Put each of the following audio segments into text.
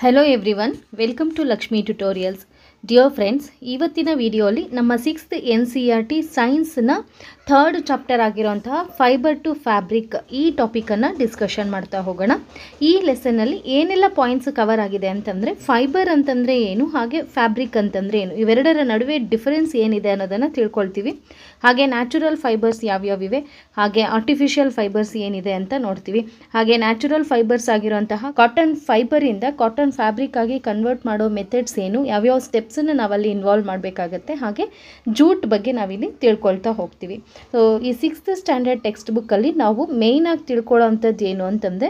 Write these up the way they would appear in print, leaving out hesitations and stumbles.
Hello everyone, welcome to Lakshmi Tutorials. Dear friends, ಇವತ್ತಿನ ವಿಡಿಯೋಲಿ ನಮ್ಮ 6th NCERT ಸೈನ್ಸ್ನ 3rd ಚಾಪ್ಟರ್ ಆಗಿರುವಂತಹ ಫೈಬರ್ ಟು ಫ್ಯಾಬ್ರಿಕ್ ಈ ಟಾಪಿಕನ್ನು ಡಿಸ್ಕಷನ್ ಮಾಡ್ತಾ ಹೋಗೋಣ. ಈ ಲೆಸನ್ನಲ್ಲಿ ಏನೆಲ್ಲ ಪಾಯಿಂಟ್ಸ್ ಕವರ್ ಆಗಿದೆ ಅಂತಂದರೆ ಫೈಬರ್ ಅಂತಂದರೆ ಏನು, ಹಾಗೆ ಫ್ಯಾಬ್ರಿಕ್ ಅಂತಂದರೆ ಏನು, ಇವೆರಡರ ನಡುವೆ ಡಿಫರೆನ್ಸ್ ಏನಿದೆ ಅನ್ನೋದನ್ನು ತಿಳ್ಕೊಳ್ತೀವಿ. ಹಾಗೆ ನ್ಯಾಚುರಲ್ ಫೈಬರ್ಸ್ ಯಾವ್ಯಾವಿವೆ, ಹಾಗೆ ಆರ್ಟಿಫಿಷಿಯಲ್ ಫೈಬರ್ಸ್ ಏನಿದೆ ಅಂತ ನೋಡ್ತೀವಿ. ಹಾಗೆ ನ್ಯಾಚುರಲ್ ಫೈಬರ್ಸ್ ಆಗಿರುವಂತಹ ಕಾಟನ್ ಫೈಬರಿಂದ ಕಾಟನ್ ಫ್ಯಾಬ್ರಿಕ್ ಆಗಿ ಕನ್ವರ್ಟ್ ಮಾಡೋ ಮೆಥಡ್ಸ್ ಏನು, ಯಾವ್ಯಾವ ಸ್ಟೆಪ್ಸನ್ನು ನಾವಲ್ಲಿ ಇನ್ವಾಲ್ವ್ ಮಾಡಬೇಕಾಗತ್ತೆ, ಹಾಗೆ ಜೂಟ್ ಬಗ್ಗೆ ನಾವಿಲ್ಲಿ ತಿಳ್ಕೊಳ್ತಾ ಹೋಗ್ತೀವಿ. ಸೊ ಈ 6th ಸ್ಟ್ಯಾಂಡರ್ಡ್ ಟೆಕ್ಸ್ಟ್ ಬುಕ್ಕಲ್ಲಿ ನಾವು ಮೇಯ್ನಾಗಿ ತಿಳ್ಕೊಳ್ಳೋ ಅಂಥದ್ದು ಏನು ಅಂತಂದರೆ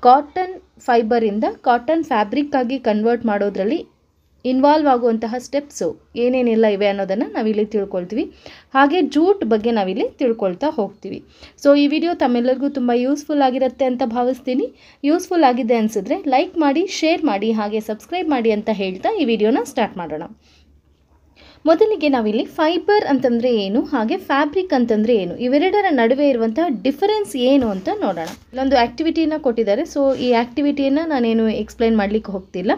ಕಾಟನ್ ಫೈಬರಿಂದ ಕಾಟನ್ ಫ್ಯಾಬ್ರಿಕ್ ಆಗಿ ಕನ್ವರ್ಟ್ ಮಾಡೋದ್ರಲ್ಲಿ ಇನ್ವಾಲ್ವ್ ಆಗುವಂತಹ ಸ್ಟೆಪ್ಸು ಏನೇನೆಲ್ಲ ಇವೆ ಅನ್ನೋದನ್ನು ನಾವಿಲ್ಲಿ ತಿಳ್ಕೊಳ್ತೀವಿ. ಹಾಗೆ ಜೂಟ್ ಬಗ್ಗೆ ನಾವಿಲ್ಲಿ ತಿಳ್ಕೊಳ್ತಾ ಹೋಗ್ತೀವಿ. ಸೊ ಈ ವಿಡಿಯೋ ತಮ್ಮೆಲ್ಲರಿಗೂ ತುಂಬ ಯೂಸ್ಫುಲ್ ಆಗಿರುತ್ತೆ ಅಂತ ಭಾವಿಸ್ತೀನಿ. ಯೂಸ್ಫುಲ್ ಆಗಿದೆ ಅನಿಸಿದ್ರೆ ಲೈಕ್ ಮಾಡಿ, ಶೇರ್ ಮಾಡಿ, ಹಾಗೆ ಸಬ್ಸ್ಕ್ರೈಬ್ ಮಾಡಿ ಅಂತ ಹೇಳ್ತಾ ಈ ವಿಡಿಯೋನ ಸ್ಟಾರ್ಟ್ ಮಾಡೋಣ. ಮೊದಲಿಗೆ ನಾವಿಲ್ಲಿ ಫೈಬರ್ ಅಂತಂದರೆ ಏನು, ಹಾಗೆ ಫ್ಯಾಬ್ರಿಕ್ ಅಂತಂದರೆ ಏನು, ಇವೆರಡರ ನಡುವೆ ಇರುವಂತಹ ಡಿಫರೆನ್ಸ್ ಏನು ಅಂತ ನೋಡೋಣ. ಇಲ್ಲೊಂದು ಆ್ಯಕ್ಟಿವಿಟಿನ ಕೊಟ್ಟಿದ್ದಾರೆ. ಸೊ ಈ ಆ್ಯಕ್ಟಿವಿಟಿಯನ್ನು ನಾನೇನು ಎಕ್ಸ್ಪ್ಲೈನ್ ಮಾಡಲಿಕ್ಕೆ ಹೋಗ್ತಿಲ್ಲ.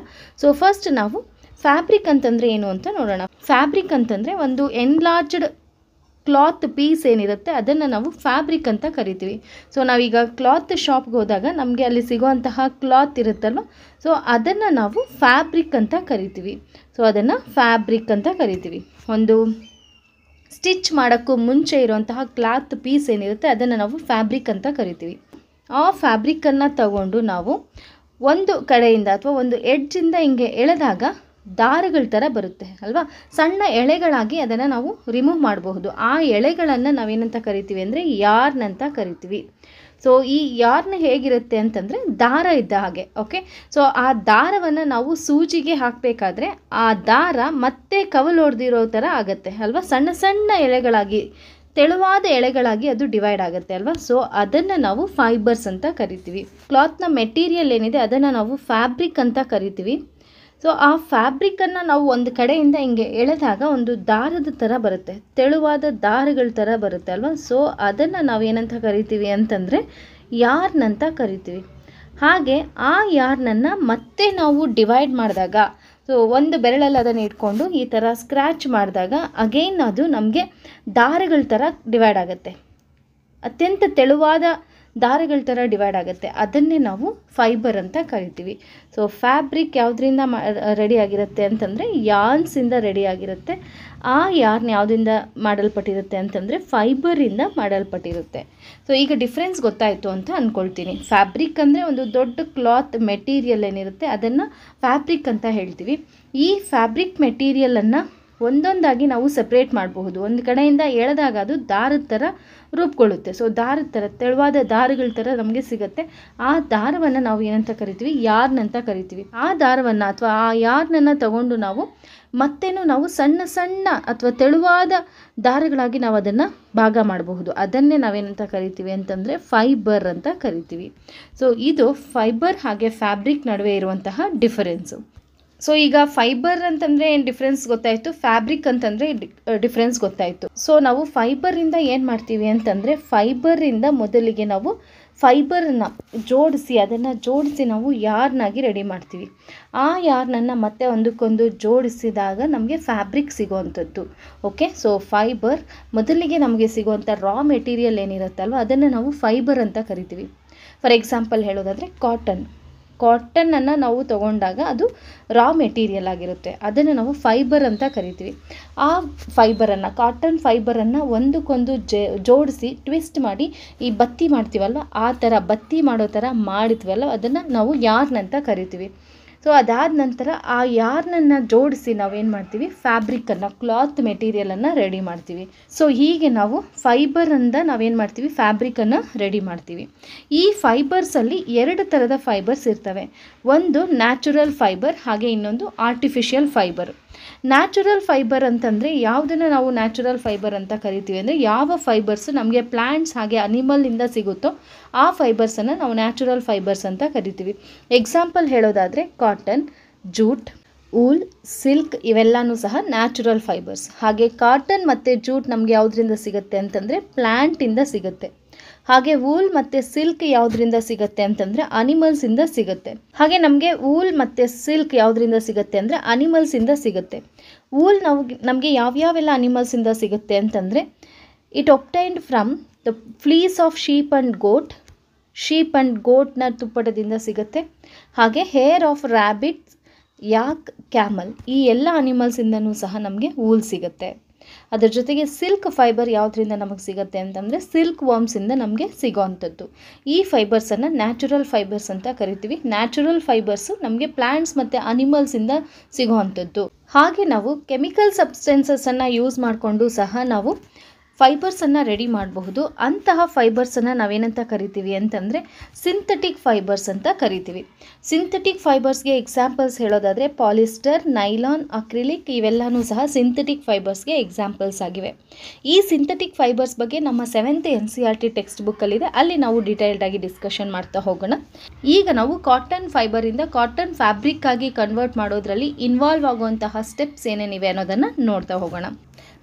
ಸೊ ಫಸ್ಟ್ ನಾವು ಫ್ಯಾಬ್ರಿಕ್ ಅಂತಂದರೆ ಏನು ಅಂತ ನೋಡೋಣ. ಫ್ಯಾಬ್ರಿಕ್ ಅಂತಂದರೆ ಒಂದು ಎನ್ಲಾರ್ಜ್ಡ್ ಕ್ಲಾತ್ ಪೀಸ್ ಏನಿರುತ್ತೆ ಅದನ್ನು ನಾವು ಫ್ಯಾಬ್ರಿಕ್ ಅಂತ ಕರಿತೀವಿ. ಸೊ ನಾವೀಗ ಕ್ಲಾತ್ ಶಾಪ್ಗೆ ಹೋದಾಗ ನಮಗೆ ಅಲ್ಲಿ ಸಿಗೋವಂತಹ ಕ್ಲಾತ್ ಇರುತ್ತಲ್ವ, ಸೊ ಅದನ್ನು ನಾವು ಫ್ಯಾಬ್ರಿಕ್ ಅಂತ ಕರಿತೀವಿ. ಸೊ ಅದನ್ನು ಫ್ಯಾಬ್ರಿಕ್ ಅಂತ ಕರಿತೀವಿ. ಒಂದು ಸ್ಟಿಚ್ ಮಾಡೋಕ್ಕೂ ಮುಂಚೆ ಇರುವಂತಹ ಕ್ಲಾತ್ ಪೀಸ್ ಏನಿರುತ್ತೆ ಅದನ್ನು ನಾವು ಫ್ಯಾಬ್ರಿಕ್ ಅಂತ ಕರಿತೀವಿ. ಆ ಫ್ಯಾಬ್ರಿಕ್ಕನ್ನು ತಗೊಂಡು ನಾವು ಒಂದು ಕಡೆಯಿಂದ ಅಥವಾ ಒಂದು ಎಡ್ಜಿಂದ ಹಿಂಗೆ ಎಳೆದಾಗ ದಾರಗಳ ಥರ ಬರುತ್ತೆ ಅಲ್ವಾ, ಸಣ್ಣ ಎಳೆಗಳಾಗಿ ಅದನ್ನು ನಾವು ರಿಮೂವ್ ಮಾಡಬಹುದು. ಆ ಎಳೆಗಳನ್ನು ನಾವೇನಂತ ಕರಿತೀವಿ ಅಂದರೆ ಯಾರ್ನ್ ಅಂತ ಕರಿತೀವಿ. ಸೊ ಈ ಯಾರ್ನ್ ಹೇಗಿರುತ್ತೆ ಅಂತಂದರೆ ದಾರ ಇದ್ದ ಹಾಗೆ. ಓಕೆ, ಸೊ ಆ ದಾರವನ್ನು ನಾವು ಸೂಜಿಗೆ ಹಾಕಬೇಕಾದ್ರೆ ಆ ದಾರ ಮತ್ತೆ ಕವಲು ಹೊಡೆದಿರೋ ಥರ ಆಗುತ್ತೆ ಅಲ್ವಾ, ಸಣ್ಣ ಸಣ್ಣ ಎಳೆಗಳಾಗಿ, ತೆಳುವಾದ ಎಳೆಗಳಾಗಿ ಅದು ಡಿವೈಡ್ ಆಗುತ್ತೆ ಅಲ್ವಾ. ಸೊ ಅದನ್ನು ನಾವು ಫೈಬರ್ಸ್ ಅಂತ ಕರಿತೀವಿ. ಕ್ಲಾತ್ನ ಮೆಟೀರಿಯಲ್ ಏನಿದೆ ಅದನ್ನು ನಾವು ಫ್ಯಾಬ್ರಿಕ್ ಅಂತ ಕರಿತೀವಿ. ಸೊ ಆ ಫ್ಯಾಬ್ರಿಕ್ಕನ್ನು ನಾವು ಒಂದು ಕಡೆಯಿಂದ ಹಿಂಗೆ ಎಳೆದಾಗ ಒಂದು ದಾರದ ಥರ ಬರುತ್ತೆ, ತೆಳುವಾದ ದಾರಗಳ ಥರ ಬರುತ್ತೆ ಅಲ್ವಾ. ಸೊ ಅದನ್ನು ನಾವು ಏನಂತ ಕರಿತೀವಿ ಅಂತಂದರೆ ಯಾರ್ನ್ ಅಂತ ಕರಿತೀವಿ. ಹಾಗೆ ಆ ಯಾರ್ನನ್ನು ಮತ್ತೆ ನಾವು ಡಿವೈಡ್ ಮಾಡಿದಾಗ, ಸೊ ಒಂದು ಬೆರಳಲ್ಲಿ ಅದನ್ನು ಇಟ್ಕೊಂಡು ಈ ಥರ ಸ್ಕ್ರ್ಯಾಚ್ ಮಾಡಿದಾಗ ಅಗೈನ್ ಅದು ನಮಗೆ ದಾರಗಳ ಥರ ಡಿವೈಡ್ ಆಗುತ್ತೆ, ಅತ್ಯಂತ ತೆಳುವಾದ ದಾರಗಳ ಥರ ಡಿವೈಡ್ ಆಗುತ್ತೆ. ಅದನ್ನೇ ನಾವು ಫೈಬರ್ ಅಂತ ಕರಿತೀವಿ. ಸೊ ಫ್ಯಾಬ್ರಿಕ್ ಯಾವುದರಿಂದ ರೆಡಿ ಆಗಿರುತ್ತೆ ಅಂತಂದರೆ ಯಾರ್ನ್ಸಿಂದ ರೆಡಿ ಆಗಿರುತ್ತೆ. ಆ ಯಾರ್ನ್ ಯಾವುದರಿಂದ ಮಾಡಲ್ಪಟ್ಟಿರುತ್ತೆ ಅಂತಂದರೆ ಫೈಬರಿಂದ ಮಾಡಲ್ಪಟ್ಟಿರುತ್ತೆ. ಸೊ ಈಗ ಡಿಫ್ರೆನ್ಸ್ ಗೊತ್ತಾಯಿತು ಅಂತ ಅಂದ್ಕೊಳ್ತೀನಿ. ಫ್ಯಾಬ್ರಿಕ್ ಅಂದರೆ ಒಂದು ದೊಡ್ಡ ಕ್ಲಾತ್ ಮೆಟೀರಿಯಲ್ ಏನಿರುತ್ತೆ ಅದನ್ನು ಫ್ಯಾಬ್ರಿಕ್ ಅಂತ ಹೇಳ್ತೀವಿ. ಈ ಫ್ಯಾಬ್ರಿಕ್ ಮೆಟೀರಿಯಲನ್ನು ಒಂದೊಂದಾಗಿ ನಾವು ಸಪ್ರೇಟ್ ಮಾಡಬಹುದು. ಒಂದು ಕಡೆಯಿಂದ ಎಳೆದಾಗ ಅದು ದಾರದ ಥರ ರೂಪುಗೊಳ್ಳುತ್ತೆ. ಸೊ ದಾರದ ಥರ, ತೆಳುವಾದ ದಾರಗಳ ಥರ ನಮಗೆ ಸಿಗುತ್ತೆ. ಆ ದಾರವನ್ನು ನಾವು ಏನಂತ ಕರಿತೀವಿ, ಯಾರ್ನ್ ಅಂತ ಕರಿತೀವಿ. ಆ ದಾರವನ್ನು ಅಥವಾ ಆ ಯಾರ್ನನ್ನು ತಗೊಂಡು ನಾವು ಸಣ್ಣ ಸಣ್ಣ ಅಥವಾ ತೆಳುವಾದ ದಾರಗಳಾಗಿ ನಾವು ಅದನ್ನು ಭಾಗ ಮಾಡಬಹುದು. ಅದನ್ನೇ ನಾವೇನಂತ ಕರಿತೀವಿ ಅಂತಂದರೆ ಫೈಬರ್ ಅಂತ ಕರಿತೀವಿ. ಸೊ ಇದು ಫೈಬರ್ ಹಾಗೆ ಫ್ಯಾಬ್ರಿಕ್ ನಡುವೆ ಇರುವಂತಹ ಡಿಫರೆನ್ಸು. ಸೊ ಈಗ ಫೈಬರ್ ಅಂತಂದರೆ ಏನು ಡಿಫ್ರೆನ್ಸ್ ಗೊತ್ತಾಯಿತು, ಫ್ಯಾಬ್ರಿಕ್ ಅಂತಂದರೆ ಡಿಫ್ರೆನ್ಸ್ ಗೊತ್ತಾಯಿತು. ಸೊ ನಾವು ಫೈಬರಿಂದ ಏನು ಮಾಡ್ತೀವಿ ಅಂತಂದರೆ ಫೈಬರಿಂದ ಮೊದಲಿಗೆ ನಾವು ಫೈಬರನ್ನು ಅದನ್ನು ಜೋಡಿಸಿ ನಾವು ಯಾರ್ನಾಗಿ ರೆಡಿ ಮಾಡ್ತೀವಿ. ಆ ಯಾರ್ನನ್ನು ಮತ್ತೆ ಒಂದಕ್ಕೊಂದು ಜೋಡಿಸಿದಾಗ ನಮಗೆ ಫ್ಯಾಬ್ರಿಕ್ ಸಿಗೋವಂಥದ್ದು. ಓಕೆ, ಸೊ ಫೈಬರ್ ಮೊದಲಿಗೆ ನಮಗೆ ಸಿಗುವಂಥ ರಾ ಮೆಟೀರಿಯಲ್ ಏನಿರುತ್ತಲ್ವ ಅದನ್ನು ನಾವು ಫೈಬರ್ ಅಂತ ಕರಿತೀವಿ. ಫಾರ್ ಎಕ್ಸಾಂಪಲ್ ಹೇಳೋದಾದರೆ ಕಾಟನನ್ನು ನಾವು ತಗೊಂಡಾಗ ಅದು ರಾ ಮೆಟೀರಿಯಲ್ ಆಗಿರುತ್ತೆ, ಅದನ್ನು ನಾವು ಫೈಬರ್ ಅಂತ ಕರಿತೀವಿ. ಆ ಫೈಬರನ್ನು, ಕಾಟನ್ ಫೈಬರನ್ನು ಒಂದಕ್ಕೊಂದು ಜೋಡಿಸಿ ಟ್ವಿಸ್ಟ್ ಮಾಡಿ ಈ ಬತ್ತಿ ಮಾಡ್ತೀವಲ್ವ, ಆ ಥರ ಬತ್ತಿ ಮಾಡೋ ಥರ ಮಾಡಿದ್ವಲ್ಲ ಅದನ್ನು ನಾವು ಯಾರ್ನ್ ಅಂತ ಕರಿತೀವಿ. ಸೊ ಅದಾದ ನಂತರ ಆ ಯಾರ್ನನ್ನು ಜೋಡಿಸಿ ನಾವೇನು ಮಾಡ್ತೀವಿ, ಫ್ಯಾಬ್ರಿಕ್ಕನ್ನು, ಕ್ಲಾತ್ ಮೆಟೀರಿಯಲನ್ನು ರೆಡಿ ಮಾಡ್ತೀವಿ. ಸೊ ಹೀಗೆ ನಾವು ಫೈಬರಿಂದ ನಾವೇನು ಮಾಡ್ತೀವಿ, ಫ್ಯಾಬ್ರಿಕನ್ನು ರೆಡಿ ಮಾಡ್ತೀವಿ. ಈ ಫೈಬರ್ಸಲ್ಲಿ 2 ಥರದ ಫೈಬರ್ಸ್ ಇರ್ತವೆ. ಒಂದು ನ್ಯಾಚುರಲ್ ಫೈಬರ್, ಹಾಗೆ ಇನ್ನೊಂದು ಆರ್ಟಿಫಿಷಿಯಲ್ ಫೈಬರ್. ನ್ಯಾಚುರಲ್ ಫೈಬರ್ ಅಂತಂದರೆ ಯಾವುದನ್ನು ನಾವು ನ್ಯಾಚುರಲ್ ಫೈಬರ್ ಅಂತ ಕರಿತೀವಿ ಅಂದರೆ ಯಾವ ಫೈಬರ್ಸ್ ನಮಗೆ ಪ್ಲ್ಯಾಂಟ್ಸ್ ಹಾಗೆ ಅನಿಮಲಿಂದ ಸಿಗುತ್ತೋ ಆ ಫೈಬರ್ಸನ್ನು ನಾವು ನ್ಯಾಚುರಲ್ ಫೈಬರ್ಸ್ ಅಂತ ಕರಿತೀವಿ. ಎಕ್ಸಾಂಪಲ್ ಹೇಳೋದಾದರೆ ಕಾಟನ್, ಜೂಟ್, ಊಲ್, ಸಿಲ್ಕ್ ಇವೆಲ್ಲನೂ ಸಹ ನ್ಯಾಚುರಲ್ ಫೈಬರ್ಸ್. ಹಾಗೆ ಕಾಟನ್ ಮತ್ತು ಜೂಟ್ ನಮಗೆ ಯಾವುದರಿಂದ ಸಿಗುತ್ತೆ ಅಂತಂದರೆ ಪ್ಲ್ಯಾಂಟಿಂದ ಸಿಗುತ್ತೆ. ಹಾಗೆ ವೂಲ್ ಮತ್ತು ಸಿಲ್ಕ್ ಯಾವುದರಿಂದ ಸಿಗುತ್ತೆ ಅಂತಂದರೆ ಅನಿಮಲ್ಸಿಂದ ಸಿಗುತ್ತೆ. ಹಾಗೆ ನಮಗೆ ವೂಲ್ ಮತ್ತು ಸಿಲ್ಕ್ ಯಾವುದರಿಂದ ಸಿಗುತ್ತೆ ಅಂದರೆ ಅನಿಮಲ್ಸಿಂದ ಸಿಗುತ್ತೆ. ವೂಲ್ ನಮಗೆ ಯಾವ್ಯಾವೆಲ್ಲ ಅನಿಮಲ್ಸಿಂದ ಸಿಗುತ್ತೆ ಅಂತಂದರೆ it obtained from the fleece of sheep and ಗೋಟ್ನ ತುಪ್ಪಟದಿಂದ ಸಿಗುತ್ತೆ. ಹಾಗೆ hair of rabbits, yak, camel ಈ ಎಲ್ಲ ಅನಿಮಲ್ಸಿಂದನೂ ಸಹ ನಮಗೆ ವೂಲ್ ಸಿಗುತ್ತೆ. ಅದರ ಜೊತೆಗೆ ಸಿಲ್ಕ್ ಫೈಬರ್ ಯಾವುದರಿಂದ ನಮಗೆ ಸಿಗುತ್ತೆ ಅಂತಂದರೆ ಸಿಲ್ಕ್ ವರ್ಮ್ಸಿಂದ ನಮಗೆ ಸಿಗೋವಂಥದ್ದು. ಈ ಫೈಬರ್ಸನ್ನು ನ್ಯಾಚುರಲ್ ಫೈಬರ್ಸ್ ಅಂತ ಕರಿತೀವಿ. ನ್ಯಾಚುರಲ್ ಫೈಬರ್ಸು ನಮಗೆ ಪ್ಲ್ಯಾಂಟ್ಸ್ ಮತ್ತು ಅನಿಮಲ್ಸಿಂದ ಸಿಗೋವಂಥದ್ದು. ಹಾಗೆ ನಾವು ಕೆಮಿಕಲ್ ಸಬ್ಸ್ಟೆನ್ಸಸನ್ನು ಯೂಸ್ ಮಾಡಿಕೊಂಡು ಸಹ ನಾವು ಫೈಬರ್ಸನ್ನು ರೆಡಿ ಮಾಡಬಹುದು. ಅಂತಹ ಫೈಬರ್ಸನ್ನು ನಾವೇನಂತ ಕರಿತೀವಿ ಅಂತಂದರೆ ಸಿಂಥೆಟಿಕ್ ಫೈಬರ್ಸ್ ಅಂತ ಕರಿತೀವಿ. ಸಿಂಥೆಟಿಕ್ ಫೈಬರ್ಸ್ಗೆ ಎಕ್ಸಾಂಪಲ್ಸ್ ಹೇಳೋದಾದರೆ ಪಾಲಿಸ್ಟರ್, ನೈಲಾನ್, ಅಕ್ರಿಲಿಕ್ ಇವೆಲ್ಲವೂ ಸಹ ಸಿಂಥೆಟಿಕ್ ಫೈಬರ್ಸ್ಗೆ ಎಕ್ಸಾಂಪಲ್ಸ್ ಆಗಿವೆ. ಈ ಸಿಂಥೆಟಿಕ್ ಫೈಬರ್ಸ್ ಬಗ್ಗೆ ನಮ್ಮ 7th NCERT ಟೆಕ್ಸ್ಟ್ ಬುಕ್ಕಲ್ಲಿದೆ, ಅಲ್ಲಿ ನಾವು ಡೀಟೇಲ್ಡಾಗಿ ಡಿಸ್ಕಷನ್ ಮಾಡ್ತಾ ಹೋಗೋಣ. ಈಗ ನಾವು ಕಾಟನ್ ಫೈಬರಿಂದ ಕಾಟನ್ ಫ್ಯಾಬ್ರಿಕ್ ಆಗಿ ಕನ್ವರ್ಟ್ ಮಾಡೋದ್ರಲ್ಲಿ ಇನ್ವಾಲ್ವ್ ಆಗುವಂತಹ ಸ್ಟೆಪ್ಸ್ ಏನೇನಿವೆ ಅನ್ನೋದನ್ನು ನೋಡ್ತಾ ಹೋಗೋಣ.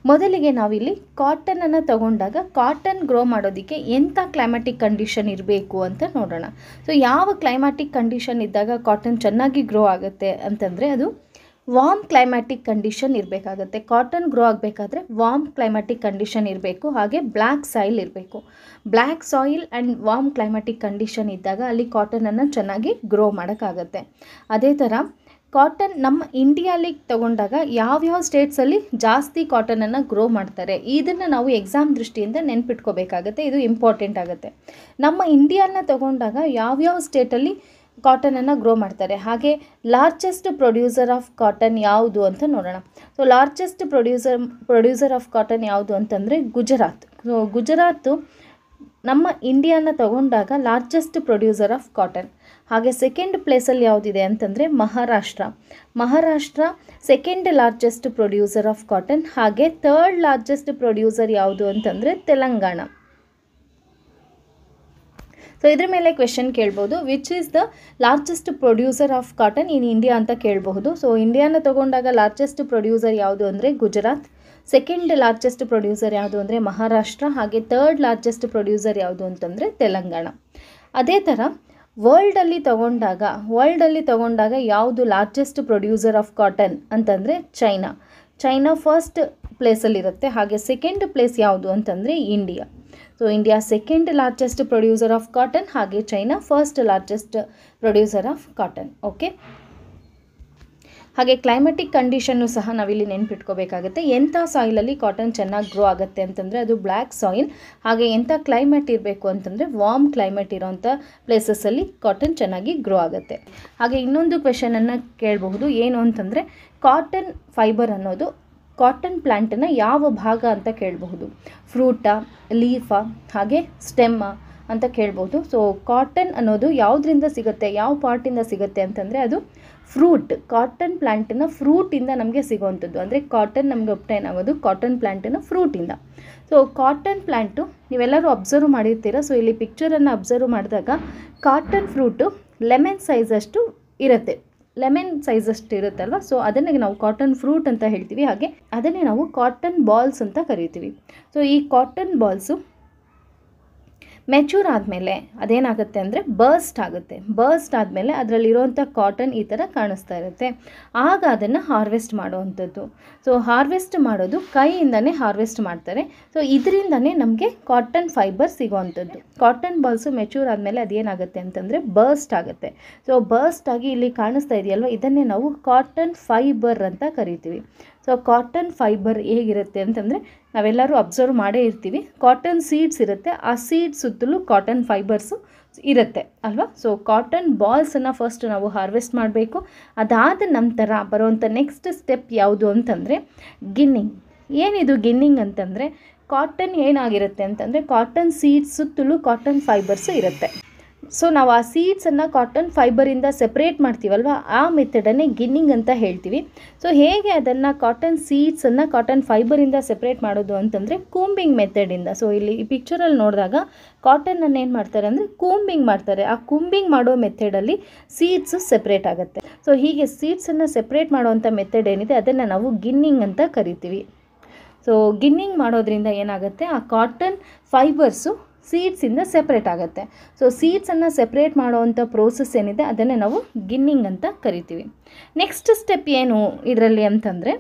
ಮೊದಲಿಗೆ ನಾವಿಲ್ಲಿ ಕಾಟನನ್ನು ತಗೊಂಡಾಗ ಕಾಟನ್ ಗ್ರೋ ಮಾಡೋದಕ್ಕೆ ಎಂಥ ಕ್ಲೈಮ್ಯಾಟಿಕ್ ಕಂಡೀಷನ್ ಇರಬೇಕು ಅಂತ ನೋಡೋಣ. ಸೊ ಯಾವ ಕ್ಲೈಮ್ಯಾಟಿಕ್ ಕಂಡೀಷನ್ ಇದ್ದಾಗ ಕಾಟನ್ ಚೆನ್ನಾಗಿ ಗ್ರೋ ಆಗುತ್ತೆ ಅಂತಂದರೆ ಅದು ವಾರ್ಮ್ ಕ್ಲೈಮ್ಯಾಟಿಕ್ ಕಂಡೀಷನ್ ಇರಬೇಕಾಗತ್ತೆ. ಕಾಟನ್ ಗ್ರೋ ಆಗಬೇಕಾದ್ರೆ ವಾರ್ಮ್ ಕ್ಲೈಮ್ಯಾಟಿಕ್ ಕಂಡೀಷನ್ ಇರಬೇಕು. ಹಾಗೆ ಬ್ಲ್ಯಾಕ್ ಸಾಯಿಲ್ ಇರಬೇಕು. Black soil and warm climatic condition ಇದ್ದಾಗ ಅಲ್ಲಿ ಕಾಟನನ್ನು ಚೆನ್ನಾಗಿ ಗ್ರೋ ಮಾಡೋಕ್ಕಾಗತ್ತೆ. ಅದೇ ಥರ ಕಾಟನ್ ನಮ್ಮ ಇಂಡಿಯಾಲಿ ತಗೊಂಡಾಗ ಯಾವ್ಯಾವ ಸ್ಟೇಟ್ಸಲ್ಲಿ ಜಾಸ್ತಿ ಕಾಟನನ್ನು ಗ್ರೋ ಮಾಡ್ತಾರೆ ಇದನ್ನು ನಾವು ಎಕ್ಸಾಮ್ ದೃಷ್ಟಿಯಿಂದ ನೆನ್ಪಿಟ್ಕೋಬೇಕಾಗತ್ತೆ. ಇದು ಇಂಪಾರ್ಟೆಂಟ್ ಆಗುತ್ತೆ. ನಮ್ಮ ಇಂಡಿಯಾನ ತಗೊಂಡಾಗ ಯಾವ್ಯಾವ ಸ್ಟೇಟಲ್ಲಿ ಕಾಟನನ್ನು ಗ್ರೋ ಮಾಡ್ತಾರೆ, ಹಾಗೆ ಲಾರ್ಜೆಸ್ಟ್ ಪ್ರೊಡ್ಯೂಸರ್ ಆಫ್ ಕಾಟನ್ ಯಾವುದು ಅಂತ ನೋಡೋಣ. So largest producer of cotton ಯಾವುದು ಅಂತಂದರೆ ಗುಜರಾತ್. ಸೊ ಗುಜರಾತು ನಮ್ಮ ಇಂಡಿಯಾನ ತಗೊಂಡಾಗ ಲಾರ್ಜೆಸ್ಟ್ ಪ್ರೊಡ್ಯೂಸರ್ ಆಫ್ ಕಾಟನ್. ಹಾಗೆ ಸೆಕೆಂಡ್ ಪ್ಲೇಸಲ್ಲಿ ಯಾವುದಿದೆ ಅಂತಂದರೆ Maharashtra second largest producer of cotton. ಹಾಗೆ ಥರ್ಡ್ ಲಾರ್ಜೆಸ್ಟ್ ಪ್ರೊಡ್ಯೂಸರ್ ಯಾವುದು ಅಂತಂದರೆ ತೆಲಂಗಾಣ. ಸೊ ಇದ್ರ ಮೇಲೆ ಕ್ವೆಶನ್ ಕೇಳ್ಬೋದು, which is the largest producer of cotton in India ಅಂತ ಕೇಳಬಹುದು. ಸೊ ಇಂಡಿಯಾನ ತಗೊಂಡಾಗ ಲಾರ್ಜೆಸ್ಟ್ ಪ್ರೊಡ್ಯೂಸರ್ ಯಾವುದು ಅಂದರೆ ಗುಜರಾತ್, ಸೆಕೆಂಡ್ ಲಾರ್ಜೆಸ್ಟ್ ಪ್ರೊಡ್ಯೂಸರ್ ಯಾವುದು ಅಂದರೆ ಮಹಾರಾಷ್ಟ್ರ, ಹಾಗೆ ಥರ್ಡ್ ಲಾರ್ಜೆಸ್ಟ್ ಪ್ರೊಡ್ಯೂಸರ್ ಯಾವುದು ಅಂತಂದರೆ ತೆಲಂಗಾಣ. ಅದೇ ಥರ ವರ್ಲ್ಡಲ್ಲಿ ತಗೊಂಡಾಗ ಯಾವುದು ಲಾರ್ಜೆಸ್ಟ್ ಪ್ರೊಡ್ಯೂಸರ್ ಆಫ್ ಕಾಟನ್ ಅಂತಂದರೆ ಚೈನಾ ಫಸ್ಟ್ ಪ್ಲೇಸಲ್ಲಿರುತ್ತೆ. ಹಾಗೆ ಸೆಕೆಂಡ್ ಪ್ಲೇಸ್ ಯಾವುದು ಅಂತಂದರೆ India. So India second largest producer of cotton, ಹಾಗೆ China first largest producer of cotton. Okay. ಹಾಗೆ ಕ್ಲೈಮ್ಯಾಟಿಕ್ ಕಂಡೀಷನ್ನು ಸಹ ನಾವಿಲ್ಲಿ ನೆನ್ಪಿಟ್ಕೋಬೇಕಾಗುತ್ತೆ. ಎಂಥ ಸಾಯಿಲಲ್ಲಿ ಕಾಟನ್ ಚೆನ್ನಾಗಿ ಗ್ರೋ ಆಗುತ್ತೆ ಅಂತಂದರೆ ಅದು ಬ್ಲ್ಯಾಕ್ ಸಾಯಿಲ್. ಹಾಗೆ ಎಂಥ ಕ್ಲೈಮೇಟ್ ಇರಬೇಕು ಅಂತಂದರೆ ವಾರ್ಮ್ ಕ್ಲೈಮೇಟ್ ಇರೋಂಥ ಪ್ಲೇಸಸ್ಸಲ್ಲಿ ಕಾಟನ್ ಚೆನ್ನಾಗಿ ಗ್ರೋ ಆಗುತ್ತೆ. ಹಾಗೆ ಇನ್ನೊಂದು ಕ್ವೆಶನನ್ನು ಕೇಳಬಹುದು, ಏನು ಅಂತಂದರೆ ಕಾಟನ್ ಫೈಬರ್ ಅನ್ನೋದು ಕಾಟನ್ ಪ್ಲ್ಯಾಂಟನ್ನು ಯಾವ ಭಾಗ ಅಂತ ಕೇಳಬಹುದು. ಫ್ರೂಟಾ, ಲೀಫಾ, ಹಾಗೆ ಸ್ಟೆಮ್ಮ ಅಂತ ಕೇಳ್ಬೋದು. ಸೊ ಕಾಟನ್ ಅನ್ನೋದು ಯಾವುದರಿಂದ ಸಿಗುತ್ತೆ, ಯಾವ ಪಾರ್ಟಿಂದ ಸಿಗುತ್ತೆ ಅಂತಂದರೆ ಅದು ಫ್ರೂಟ್. ಕಾಟನ್ ಪ್ಲ್ಯಾಂಟನ್ನು ಫ್ರೂಟಿಂದ ನಮಗೆ ಸಿಗೋವಂಥದ್ದು. ಅಂದರೆ ಕಾಟನ್ ನಮಗೆ ಒಬ್ಟೈನ್ ಆಗೋದು ಕಾಟನ್ ಪ್ಲ್ಯಾಂಟನ್ನು ಫ್ರೂಟಿಂದ. ಸೊ ಕಾಟನ್ ಪ್ಲ್ಯಾಂಟು ನೀವೆಲ್ಲರೂ ಅಬ್ಸರ್ವ್ ಮಾಡಿರ್ತೀರ. ಸೊ ಇಲ್ಲಿ ಪಿಕ್ಚರನ್ನು ಅಬ್ಸರ್ವ್ ಮಾಡಿದಾಗ ಕಾಟನ್ ಫ್ರೂಟು ಲೆಮನ್ ಸೈಜಷ್ಟು ಇರುತ್ತೆ. ಇರುತ್ತಲ್ವ. ಸೊ ಅದನ್ನೇ ನಾವು ಕಾಟನ್ ಫ್ರೂಟ್ ಅಂತ ಹೇಳ್ತೀವಿ. ಹಾಗೆ ಅದನ್ನೇ ನಾವು ಕಾಟನ್ ಬಾಲ್ಸ್ ಅಂತ ಕರಿತೀವಿ. ಸೊ ಈ ಕಾಟನ್ ಬಾಲ್ಸು ಮೆಚೂರ್ ಆದಮೇಲೆ ಅದೇನಾಗುತ್ತೆ ಅಂದರೆ ಬರ್ಸ್ಟ್ ಆದಮೇಲೆ ಅದರಲ್ಲಿರುವಂಥ ಕಾಟನ್ ಈ ಥರ ಕಾಣಿಸ್ತಾ ಇರುತ್ತೆ. ಆಗ ಅದನ್ನು ಹಾರ್ವೆಸ್ಟ್ ಮಾಡುವಂಥದ್ದು. ಸೊ ಹಾರ್ವೆಸ್ಟ್ ಮಾಡೋದು ಕೈಯಿಂದನೇ ಹಾರ್ವೆಸ್ಟ್ ಮಾಡ್ತಾರೆ. ಸೊ ಇದರಿಂದನೇ ನಮಗೆ ಕಾಟನ್ ಫೈಬರ್ ಸಿಗೋವಂಥದ್ದು. ಕಾಟನ್ ಬಾಲ್ಸು ಮೆಚೂರ್ ಆದಮೇಲೆ ಅದೇನಾಗುತ್ತೆ ಅಂತಂದರೆ ಬರ್ಸ್ಟ್ ಆಗುತ್ತೆ. ಸೊ ಬರ್ಸ್ಟ್ ಆಗಿ ಇಲ್ಲಿ ಕಾಣಿಸ್ತಾ ಇದೆಯಲ್ವ, ಇದನ್ನೇ ನಾವು ಕಾಟನ್ ಫೈಬರ್ ಅಂತ ಕರಿತೀವಿ. ಸೊ ಕಾಟನ್ ಫೈಬರ್ ಹೇಗಿರುತ್ತೆ ಅಂತಂದರೆ ನಾವೆಲ್ಲರೂ ಅಬ್ಸರ್ವ್ ಮಾಡೇ ಇರ್ತೀವಿ. ಕಾಟನ್ ಸೀಡ್ಸ್ ಇರುತ್ತೆ, ಆ ಸೀಡ್ಸ್ ಸುತ್ತಲೂ ಕಾಟನ್ ಫೈಬರ್ಸು ಇರುತ್ತೆ ಅಲ್ವಾ. ಸೊ ಕಾಟನ್ ಬಾಲ್ಸನ್ನು ಫಸ್ಟ್ ನಾವು ಹಾರ್ವೆಸ್ಟ್ ಮಾಡಬೇಕು. ಅದಾದ ನಂತರ ಬರುವಂಥ ನೆಕ್ಸ್ಟ್ ಸ್ಟೆಪ್ ಯಾವುದು ಅಂತಂದರೆ ಗಿನ್ನಿಂಗ್. ಏನಿದು ಗಿನ್ನಿಂಗ್ ಅಂತಂದರೆ ಕಾಟನ್ ಏನಾಗಿರುತ್ತೆ ಅಂತಂದರೆ ಕಾಟನ್ ಸೀಡ್ಸ್ ಸುತ್ತಲೂ ಕಾಟನ್ ಫೈಬರ್ಸು ಇರುತ್ತೆ. ಸೊ ನಾವು ಆ ಸೀಡ್ಸನ್ನು ಕಾಟನ್ ಫೈಬರಿಂದ ಸೆಪ್ರೇಟ್ ಮಾಡ್ತೀವಲ್ವ, ಆ ಮೆಥಡನ್ನೇ ಗಿನ್ನಿಂಗ್ ಅಂತ ಹೇಳ್ತೀವಿ. ಸೊ ಹೇಗೆ ಅದನ್ನು ಕಾಟನ್ ಸೀಡ್ಸನ್ನು ಕಾಟನ್ ಫೈಬರಿಂದ ಸೆಪ್ರೇಟ್ ಮಾಡೋದು ಅಂತಂದರೆ ಕೂಂಬಿಂಗ್ ಮೆಥಡಿಂದ. ಸೊ ಇಲ್ಲಿ ಈ ಪಿಕ್ಚರಲ್ಲಿ ನೋಡಿದಾಗ ಕಾಟನನ್ನು ಏನು ಮಾಡ್ತಾರೆ ಅಂದರೆ ಕೂಂಬಿಂಗ್ ಮಾಡ್ತಾರೆ. ಆ ಕೂಂಬಿಂಗ್ ಮಾಡೋ ಮೆಥಡಲ್ಲಿ ಸೀಡ್ಸು ಸೆಪ್ರೇಟ್ ಆಗುತ್ತೆ. ಸೊ ಹೀಗೆ ಸೀಡ್ಸನ್ನು ಸೆಪ್ರೇಟ್ ಮಾಡೋವಂಥ ಮೆಥಡ್ ಏನಿದೆ ಅದನ್ನು ನಾವು ಗಿನ್ನಿಂಗ್ ಅಂತ ಕರಿತೀವಿ. ಸೊ ಗಿನ್ನಿಂಗ್ ಮಾಡೋದ್ರಿಂದ ಏನಾಗುತ್ತೆ, ಆ ಕಾಟನ್ ಫೈಬರ್ಸು ಸೀಡ್ಸಿಂದ ಸೆಪ್ರೇಟ್ ಆಗುತ್ತೆ. ಸೊ ಸೀಡ್ಸನ್ನು ಸೆಪ್ರೇಟ್ ಮಾಡೋವಂಥ ಪ್ರೋಸೆಸ್ ಏನಿದೆ ಅದನ್ನೇ ನಾವು ಗಿನ್ನಿಂಗ್ ಅಂತ ಕರಿತೀವಿ. ನೆಕ್ಸ್ಟ್ ಸ್ಟೆಪ್ ಏನು ಇದರಲ್ಲಿ ಅಂತಂದರೆ,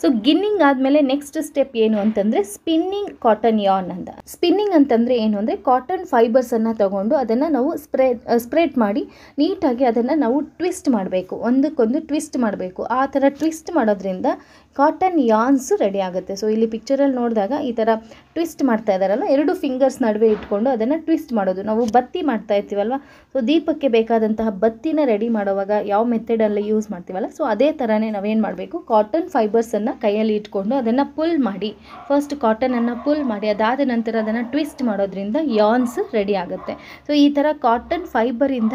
ಸೊ ಗಿನ್ನಿಂಗ್ ಆದಮೇಲೆ ನೆಕ್ಸ್ಟ್ ಸ್ಟೆಪ್ ಏನು ಅಂತಂದರೆ ಸ್ಪಿನ್ನಿಂಗ್ ಕಾಟನ್ ಯಾರ್ನ್ ಅಂತ. ಸ್ಪಿನ್ನಿಂಗ್ ಅಂತಂದರೆ ಏನು ಅಂದರೆ ಕಾಟನ್ ಫೈಬರ್ಸನ್ನು ತಗೊಂಡು ಅದನ್ನು ನಾವು ಸ್ಪ್ರೆಡ್ ಮಾಡಿ ನೀಟಾಗಿ ಅದನ್ನು ನಾವು ಟ್ವಿಸ್ಟ್ ಮಾಡಬೇಕು, ಒಂದಕ್ಕೊಂದು ಟ್ವಿಸ್ಟ್ ಮಾಡಬೇಕು. ಆ ಥರ ಟ್ವಿಸ್ಟ್ ಮಾಡೋದ್ರಿಂದ ಕಾಟನ್ ಯಾರ್ನ್ಸ್ ರೆಡಿ ಆಗುತ್ತೆ. ಸೊ ಇಲ್ಲಿ ಪಿಕ್ಚರಲ್ಲಿ ನೋಡಿದಾಗ ಈ ಥರ ಟ್ವಿಸ್ಟ್ ಮಾಡ್ತಾ ಇದ್ದಾರಲ್ಲ, 2 ಫಿಂಗರ್ಸ್ ನಡುವೆ ಇಟ್ಕೊಂಡು ಅದನ್ನು ಟ್ವಿಸ್ಟ್ ಮಾಡೋದು. ನಾವು ಬತ್ತಿ ಮಾಡ್ತಾ ಇರ್ತೀವಲ್ವ, ಸೊ ದೀಪಕ್ಕೆ ಬೇಕಾದಂತಹ ಬತ್ತಿನ ರೆಡಿ ಮಾಡುವಾಗ ಯಾವ ಮೆಥಡಲ್ಲಿ ಯೂಸ್ ಮಾಡ್ತೀವಲ್ಲ, ಸೊ ಅದೇ ಥರನೇ ನಾವೇನು ಮಾಡಬೇಕು, ಕಾಟನ್ ಫೈಬರ್ಸನ್ನು ಕೈಯಲ್ಲಿ ಇಟ್ಕೊಂಡು ಅದನ್ನು ಪುಲ್ ಮಾಡಿ, ಫಸ್ಟ್ ಕಾಟನನ್ನು ಪುಲ್ ಮಾಡಿ ಅದಾದ ನಂತರ ಅದನ್ನು ಟ್ವಿಸ್ಟ್ ಮಾಡೋದ್ರಿಂದ ಯಾರ್ನ್ಸ್ ರೆಡಿ ಆಗುತ್ತೆ. ಸೊ ಈ ಥರ ಕಾಟನ್ ಫೈಬರಿಂದ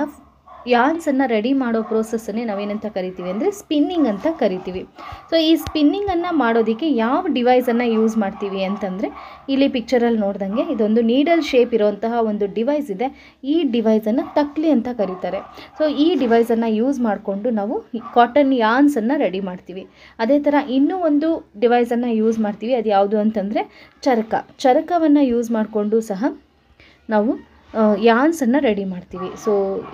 ಯಾರ್ನ್ಸನ್ನು ರೆಡಿ ಮಾಡೋ ಪ್ರೋಸೆಸ್ಸನ್ನೇ ನಾವೇನಂತ ಕರಿತೀವಿ ಅಂದರೆ ಸ್ಪಿನ್ನಿಂಗ್ ಅಂತ ಕರಿತೀವಿ. ಸೊ ಈ ಸ್ಪಿನ್ನಿಂಗನ್ನು ಮಾಡೋದಕ್ಕೆ ಯಾವ ಡಿವೈಸನ್ನು ಯೂಸ್ ಮಾಡ್ತೀವಿ ಅಂತಂದರೆ, ಇಲ್ಲಿ ಪಿಕ್ಚರಲ್ಲಿ ನೋಡ್ದಂಗೆ ಇದೊಂದು ನೀಡಲ್ ಶೇಪ್ ಇರೋಂತಹ ಒಂದು ಡಿವೈಸ್ ಇದೆ. ಈ ಡಿವೈಸನ್ನು ತಕ್ಲಿ ಅಂತ ಕರೀತಾರೆ. ಸೊ ಈ ಡಿವೈಸನ್ನು ಯೂಸ್ ಮಾಡಿಕೊಂಡು ನಾವು ಕಾಟನ್ ಯಾರ್ನ್ಸನ್ನು ರೆಡಿ ಮಾಡ್ತೀವಿ. ಅದೇ ಥರ ಇನ್ನೂ ಒಂದು ಡಿವೈಸನ್ನು ಯೂಸ್ ಮಾಡ್ತೀವಿ, ಅದು ಯಾವುದು ಅಂತಂದರೆ ಚರಕವನ್ನು ಯೂಸ್ ಮಾಡಿಕೊಂಡು ಸಹ ನಾವು ಯಾರ್ನ್ಸನ್ನು ರೆಡಿ ಮಾಡ್ತೀವಿ. ಸೊ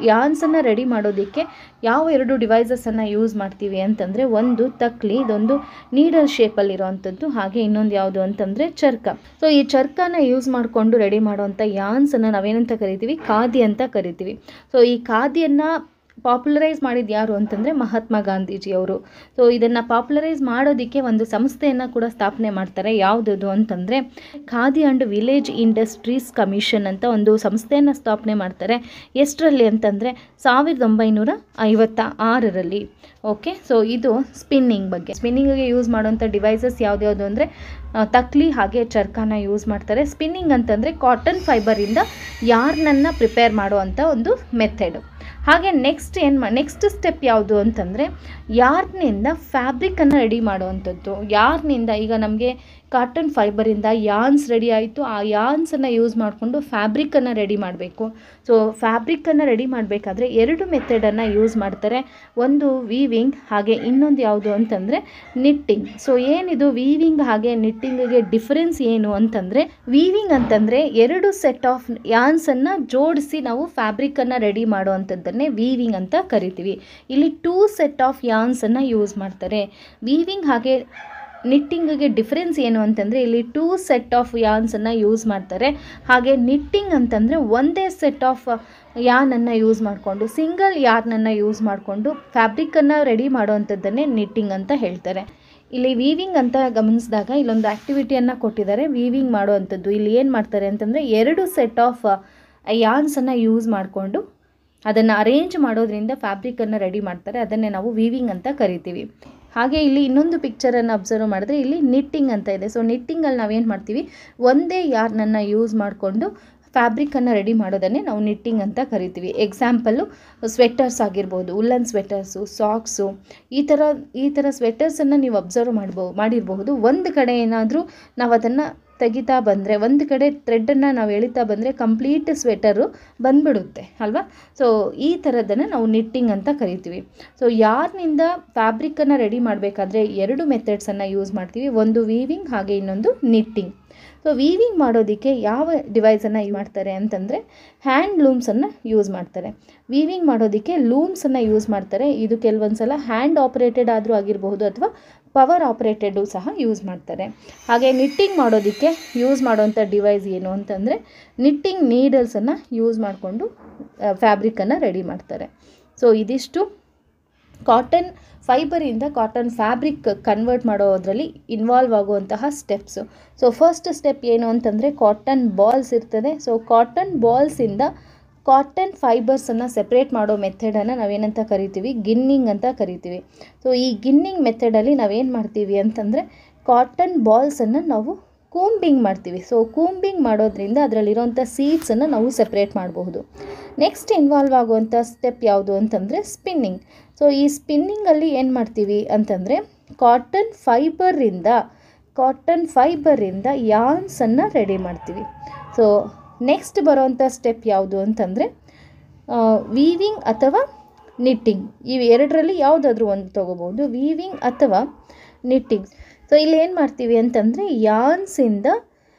ಯಾರ್ನ್ಸನ್ನು ರೆಡಿ ಮಾಡೋದಕ್ಕೆ ಯಾವ 2 ಡಿವೈಸಸನ್ನು ಯೂಸ್ ಮಾಡ್ತೀವಿ ಅಂತಂದರೆ, ಒಂದು ತಕ್ಲಿ, ಇದೊಂದು ನೀಡಲ್ ಶೇಪಲ್ಲಿರೋವಂಥದ್ದು, ಹಾಗೆ ಇನ್ನೊಂದು ಯಾವುದು ಅಂತಂದರೆ ಚರ್ಕ. ಸೊ ಈ ಚರ್ಕನ ಯೂಸ್ ಮಾಡಿಕೊಂಡು ರೆಡಿ ಮಾಡೋವಂಥ ಯಾರ್ನ್ಸನ್ನು ನಾವೇನಂತ ಕರಿತೀವಿ, ಖಾದಿ ಅಂತ ಕರಿತೀವಿ. ಸೊ ಈ ಖಾದಿಯನ್ನು ಪಾಪ್ಯುಲರೈಸ್ ಮಾಡಿದ್ದು ಯಾರು ಅಂತಂದರೆ ಮಹಾತ್ಮ ಗಾಂಧೀಜಿಯವರು. ಸೊ ಇದನ್ನು ಪಾಪ್ಯುಲರೈಸ್ ಮಾಡೋದಕ್ಕೆ ಒಂದು ಸಂಸ್ಥೆಯನ್ನು ಕೂಡ ಸ್ಥಾಪನೆ ಮಾಡ್ತಾರೆ. ಯಾವುದದು ಅಂತಂದರೆ khadi and village industries commission ಅಂತ ಒಂದು ಸಂಸ್ಥೆಯನ್ನು ಸ್ಥಾಪನೆ ಮಾಡ್ತಾರೆ. ಎಷ್ಟರಲ್ಲಿ ಅಂತಂದರೆ 1956ರಲ್ಲಿ. ಓಕೆ, ಸೊ ಇದು ಸ್ಪಿನ್ನಿಂಗ್ ಬಗ್ಗೆ. ಸ್ಪಿನ್ನಿಂಗಿಗೆ ಯೂಸ್ ಮಾಡುವಂಥ ಡಿವೈಸಸ್ ಯಾವ್ದ್ಯಾವುದು ಅಂದರೆ ತಕ್ಲಿ ಹಾಗೆ ಚರ್ಕಾನ ಯೂಸ್ ಮಾಡ್ತಾರೆ. ಸ್ಪಿನ್ನಿಂಗ್ ಅಂತಂದರೆ ಕಾಟನ್ ಫೈಬರಿಂದ ಯಾರ್ನನ್ನು ಪ್ರಿಪೇರ್ ಮಾಡುವಂಥ ಒಂದು ಮೆಥಡ್. ಹಾಗೆ ನೆಕ್ಸ್ಟ್ ಸ್ಟೆಪ್ ಯಾವುದು ಅಂತಂದರೆ ಯಾರ್ನಿಂದ ಫ್ಯಾಬ್ರಿಕನ್ನು ರೆಡಿ ಮಾಡುವಂಥದ್ದು. ಯಾರ್ನಿಂದ ಈಗ ನಮಗೆ ಕಾಟನ್ ಫೈಬರಿಂದ ಯಾರ್ನ್ಸ್ ರೆಡಿ ಆಯಿತು, ಆ ಯಾರ್ನ್ಸನ್ನು ಯೂಸ್ ಮಾಡಿಕೊಂಡು ಫ್ಯಾಬ್ರಿಕನ್ನು ರೆಡಿ ಮಾಡಬೇಕು. ಸೊ ಫ್ಯಾಬ್ರಿಕನ್ನು ರೆಡಿ ಮಾಡಬೇಕಾದ್ರೆ 2 ಮೆಥಡನ್ನು ಯೂಸ್ ಮಾಡ್ತಾರೆ. ಒಂದು ವೀವಿಂಗ್, ಹಾಗೆ ಇನ್ನೊಂದು ಯಾವುದು ಅಂತಂದರೆ ನಿಟ್ಟಿಂಗ್. ಸೊ ಏನಿದು ವೀವಿಂಗ್ ಹಾಗೆ ನಿಟ್ಟಿಂಗಿಗೆ ಡಿಫರೆನ್ಸ್ ಏನು ಅಂತಂದರೆ, ವೀವಿಂಗ್ ಅಂತಂದರೆ 2 ಸೆಟ್ ಆಫ್ ಯಾರ್ನ್ಸನ್ನು ಜೋಡಿಸಿ ನಾವು ಫ್ಯಾಬ್ರಿಕನ್ನು ರೆಡಿ ಮಾಡುವಂಥದ್ದನ್ನೇ ವೀವಿಂಗ್ ಅಂತ ಕರಿತೀವಿ. ಇಲ್ಲಿ 2 ಸೆಟ್ ಆಫ್ ಯಾರ್ನ್ಸನ್ನು ಯೂಸ್ ಮಾಡ್ತಾರೆ. ವೀವಿಂಗ್ ಹಾಗೆ ನಿಟ್ಟಿಂಗಿಗೆ ಡಿಫ್ರೆನ್ಸ್ ಏನು ಅಂತಂದರೆ, ಇಲ್ಲಿ 2 ಸೆಟ್ ಆಫ್ ಯಾರ್ನ್ಸನ್ನು ಯೂಸ್ ಮಾಡ್ತಾರೆ. ಹಾಗೆ ನಿಟ್ಟಿಂಗ್ ಅಂತಂದರೆ ಒಂದೇ ಸೆಟ್ ಆಫ್ ಯಾರ್ನನ್ನು ಯೂಸ್ ಮಾಡಿಕೊಂಡು, ಸಿಂಗಲ್ ಯಾರ್ನನ್ನು ಯೂಸ್ ಮಾಡಿಕೊಂಡು ಫ್ಯಾಬ್ರಿಕನ್ನು ರೆಡಿ ಮಾಡುವಂಥದ್ದನ್ನೇ ನಿಟ್ಟಿಂಗ್ ಅಂತ ಹೇಳ್ತಾರೆ. ಇಲ್ಲಿ ವೀವಿಂಗ್ ಅಂತ ಗಮನಿಸಿದಾಗ ಇಲ್ಲೊಂದು ಆ್ಯಕ್ಟಿವಿಟಿಯನ್ನು ಕೊಟ್ಟಿದ್ದಾರೆ, ವೀವಿಂಗ್ ಮಾಡುವಂಥದ್ದು. ಇಲ್ಲಿ ಏನು ಮಾಡ್ತಾರೆ ಅಂತಂದರೆ 2 ಸೆಟ್ ಆಫ್ ಯಾರ್ನ್ಸನ್ನು ಯೂಸ್ ಮಾಡಿಕೊಂಡು ಅದನ್ನು ಅರೇಂಜ್ ಮಾಡೋದ್ರಿಂದ ಫ್ಯಾಬ್ರಿಕನ್ನು ರೆಡಿ ಮಾಡ್ತಾರೆ. ಅದನ್ನೇ ನಾವು ವೀವಿಂಗ್ ಅಂತ ಕರಿತೀವಿ. ಹಾಗೆ ಇಲ್ಲಿ ಇನ್ನೊಂದು ಪಿಕ್ಚರನ್ನು ಅಬ್ಸರ್ವ್ ಮಾಡಿದ್ರೆ ಇಲ್ಲಿ ನಿಟ್ಟಿಂಗ್ ಅಂತ ಇದೆ. ಸೊ ನಿಟ್ಟಿಂಗಲ್ಲಿ ನಾವೇನು ಮಾಡ್ತೀವಿ, ಒಂದೇ ಯಾರ್ನನ್ನು ಯೂಸ್ ಮಾಡಿಕೊಂಡು ಫ್ಯಾಬ್ರಿಕನ್ನು ರೆಡಿ ಮಾಡೋದನ್ನೇ ನಾವು ನಿಟ್ಟಿಂಗ್ ಅಂತ ಕರಿತೀವಿ. ಎಕ್ಸಾಂಪಲ್ಲು ಸ್ವೆಟರ್ಸ್ ಆಗಿರ್ಬೋದು, ಉಲ್ಲನ್ ಸ್ವೆಟರ್ಸು, ಸಾಕ್ಸು, ಈ ಥರ ಸ್ವೆಟರ್ಸನ್ನು ನೀವು ಅಬ್ಸರ್ವ್ ಮಾಡಿರಬಹುದು. ಒಂದು ಕಡೆ ಏನಾದರೂ ನಾವು ಅದನ್ನು ತೆಗಿತಾ ಬಂದರೆ, ಒಂದು ಕಡೆ ಥ್ರೆಡ್ಡನ್ನು ನಾವು ಎಳಿತಾ ಬಂದರೆ ಕಂಪ್ಲೀಟ್ ಸ್ವೆಟರು ಬಂದ್ಬಿಡುತ್ತೆ ಅಲ್ವಾ. ಸೊ ಈ ಥರದ್ದನ್ನು ನಾವು ನಿಟ್ಟಿಂಗ್ ಅಂತ ಕರಿತೀವಿ. ಸೊ ಯಾರ್ನಿಂದ ಫ್ಯಾಬ್ರಿಕನ್ನು ರೆಡಿ ಮಾಡಬೇಕಾದ್ರೆ 2 ಮೆಥಡ್ಸನ್ನು ಯೂಸ್ ಮಾಡ್ತೀವಿ, ಒಂದು ವೀವಿಂಗ್ ಹಾಗೆ ಇನ್ನೊಂದು ನಿಟ್ಟಿಂಗ್. ಸೊ ವೀವಿಂಗ್ ಮಾಡೋದಕ್ಕೆ ಯಾವ ಡಿವೈಸನ್ನು ಯೂಸ್ ಮಾಡ್ತಾರೆ ಅಂತಂದರೆ ಹ್ಯಾಂಡ್ ಲೂಮ್ಸನ್ನು ಯೂಸ್ ಮಾಡ್ತಾರೆ. ವೀವಿಂಗ್ ಮಾಡೋದಕ್ಕೆ ಲೂಮ್ಸನ್ನು ಯೂಸ್ ಮಾಡ್ತಾರೆ. ಇದು ಕೆಲವೊಂದು ಸಲ ಹ್ಯಾಂಡ್ ಆಪ್ರೇಟೆಡ್ ಆದರೂ ಆಗಿರಬಹುದು ಅಥವಾ ಪವರ್ ಆಪ್ರೇಟೆಡು ಸಹ ಯೂಸ್ ಮಾಡ್ತಾರೆ. ಹಾಗೆ ನಿಟ್ಟಿಂಗ್ ಮಾಡೋದಕ್ಕೆ ಯೂಸ್ ಮಾಡುವಂಥ ಡಿವೈಸ್ ಏನು ಅಂತಂದರೆ ನಿಟ್ಟಿಂಗ್ ನೀಡಲ್ಸನ್ನು ಯೂಸ್ ಮಾಡಿಕೊಂಡು ಫ್ಯಾಬ್ರಿಕನ್ನು ರೆಡಿ ಮಾಡ್ತಾರೆ. ಸೊ ಇದಿಷ್ಟು ಕಾಟನ್ ಫೈಬರಿಂದ ಕಾಟನ್ ಫ್ಯಾಬ್ರಿಕ್ ಕನ್ವರ್ಟ್ ಮಾಡೋದ್ರಲ್ಲಿ ಇನ್ವಾಲ್ವ್ ಆಗುವಂತಹ ಸ್ಟೆಪ್ಸು. ಸೊ ಫಸ್ಟ್ ಸ್ಟೆಪ್ ಏನು ಅಂತಂದರೆ ಕಾಟನ್ ಬಾಲ್ಸ್ ಇರ್ತದೆ. ಸೊ ಕಾಟನ್ ಬಾಲ್ಸಿಂದ ಕಾಟನ್ ಫೈಬರ್ಸನ್ನು ಸೆಪ್ರೇಟ್ ಮಾಡೋ ಮೆಥಡನ್ನು ನಾವೇನಂತ ಕರಿತೀವಿ, ಗಿನ್ನಿಂಗ್ ಅಂತ ಕರಿತೀವಿ. ಸೊ ಈ ಗಿನ್ನಿಂಗ್ ಮೆಥಡಲ್ಲಿ ನಾವೇನು ಮಾಡ್ತೀವಿ ಅಂತಂದರೆ ಕಾಟನ್ ಬಾಲ್ಸನ್ನು ನಾವು ಕೂಂಬಿಂಗ್ ಮಾಡ್ತೀವಿ. ಸೊ ಕೂಂಬಿಂಗ್ ಮಾಡೋದ್ರಿಂದ ಅದರಲ್ಲಿರೋಂಥ ಸೀಡ್ಸನ್ನು ನಾವು ಸೆಪ್ರೇಟ್ ಮಾಡಬಹುದು. ನೆಕ್ಸ್ಟ್ ಇನ್ವಾಲ್ವ್ ಆಗುವಂಥ ಸ್ಟೆಪ್ ಯಾವುದು ಅಂತಂದರೆ ಸ್ಪಿನ್ನಿಂಗ್. ಸೊ ಈ ಸ್ಪಿನ್ನಿಂಗಲ್ಲಿ ಏನು ಮಾಡ್ತೀವಿ ಅಂತಂದರೆ ಕಾಟನ್ ಫೈಬರಿಂದ ಯಾರ್ನ್ಸನ್ನು ರೆಡಿ ಮಾಡ್ತೀವಿ. ಸೊ ನೆಕ್ಸ್ಟ್ ಬರೋವಂಥ ಸ್ಟೆಪ್ ಯಾವುದು ಅಂತಂದರೆ ವೀವಿಂಗ್ ಅಥವಾ ನಿಟ್ಟಿಂಗ್. ಇವು ಎರಡರಲ್ಲಿ ಯಾವುದಾದ್ರೂ ಒಂದು ತೊಗೋಬೋದು, ವೀವಿಂಗ್ ಅಥವಾ ನಿಟ್ಟಿಂಗ್. ಸೊ ಇಲ್ಲಿ ಏನು ಮಾಡ್ತೀವಿ ಅಂತಂದರೆ ಯಾರ್ನ್ಸಿಂದ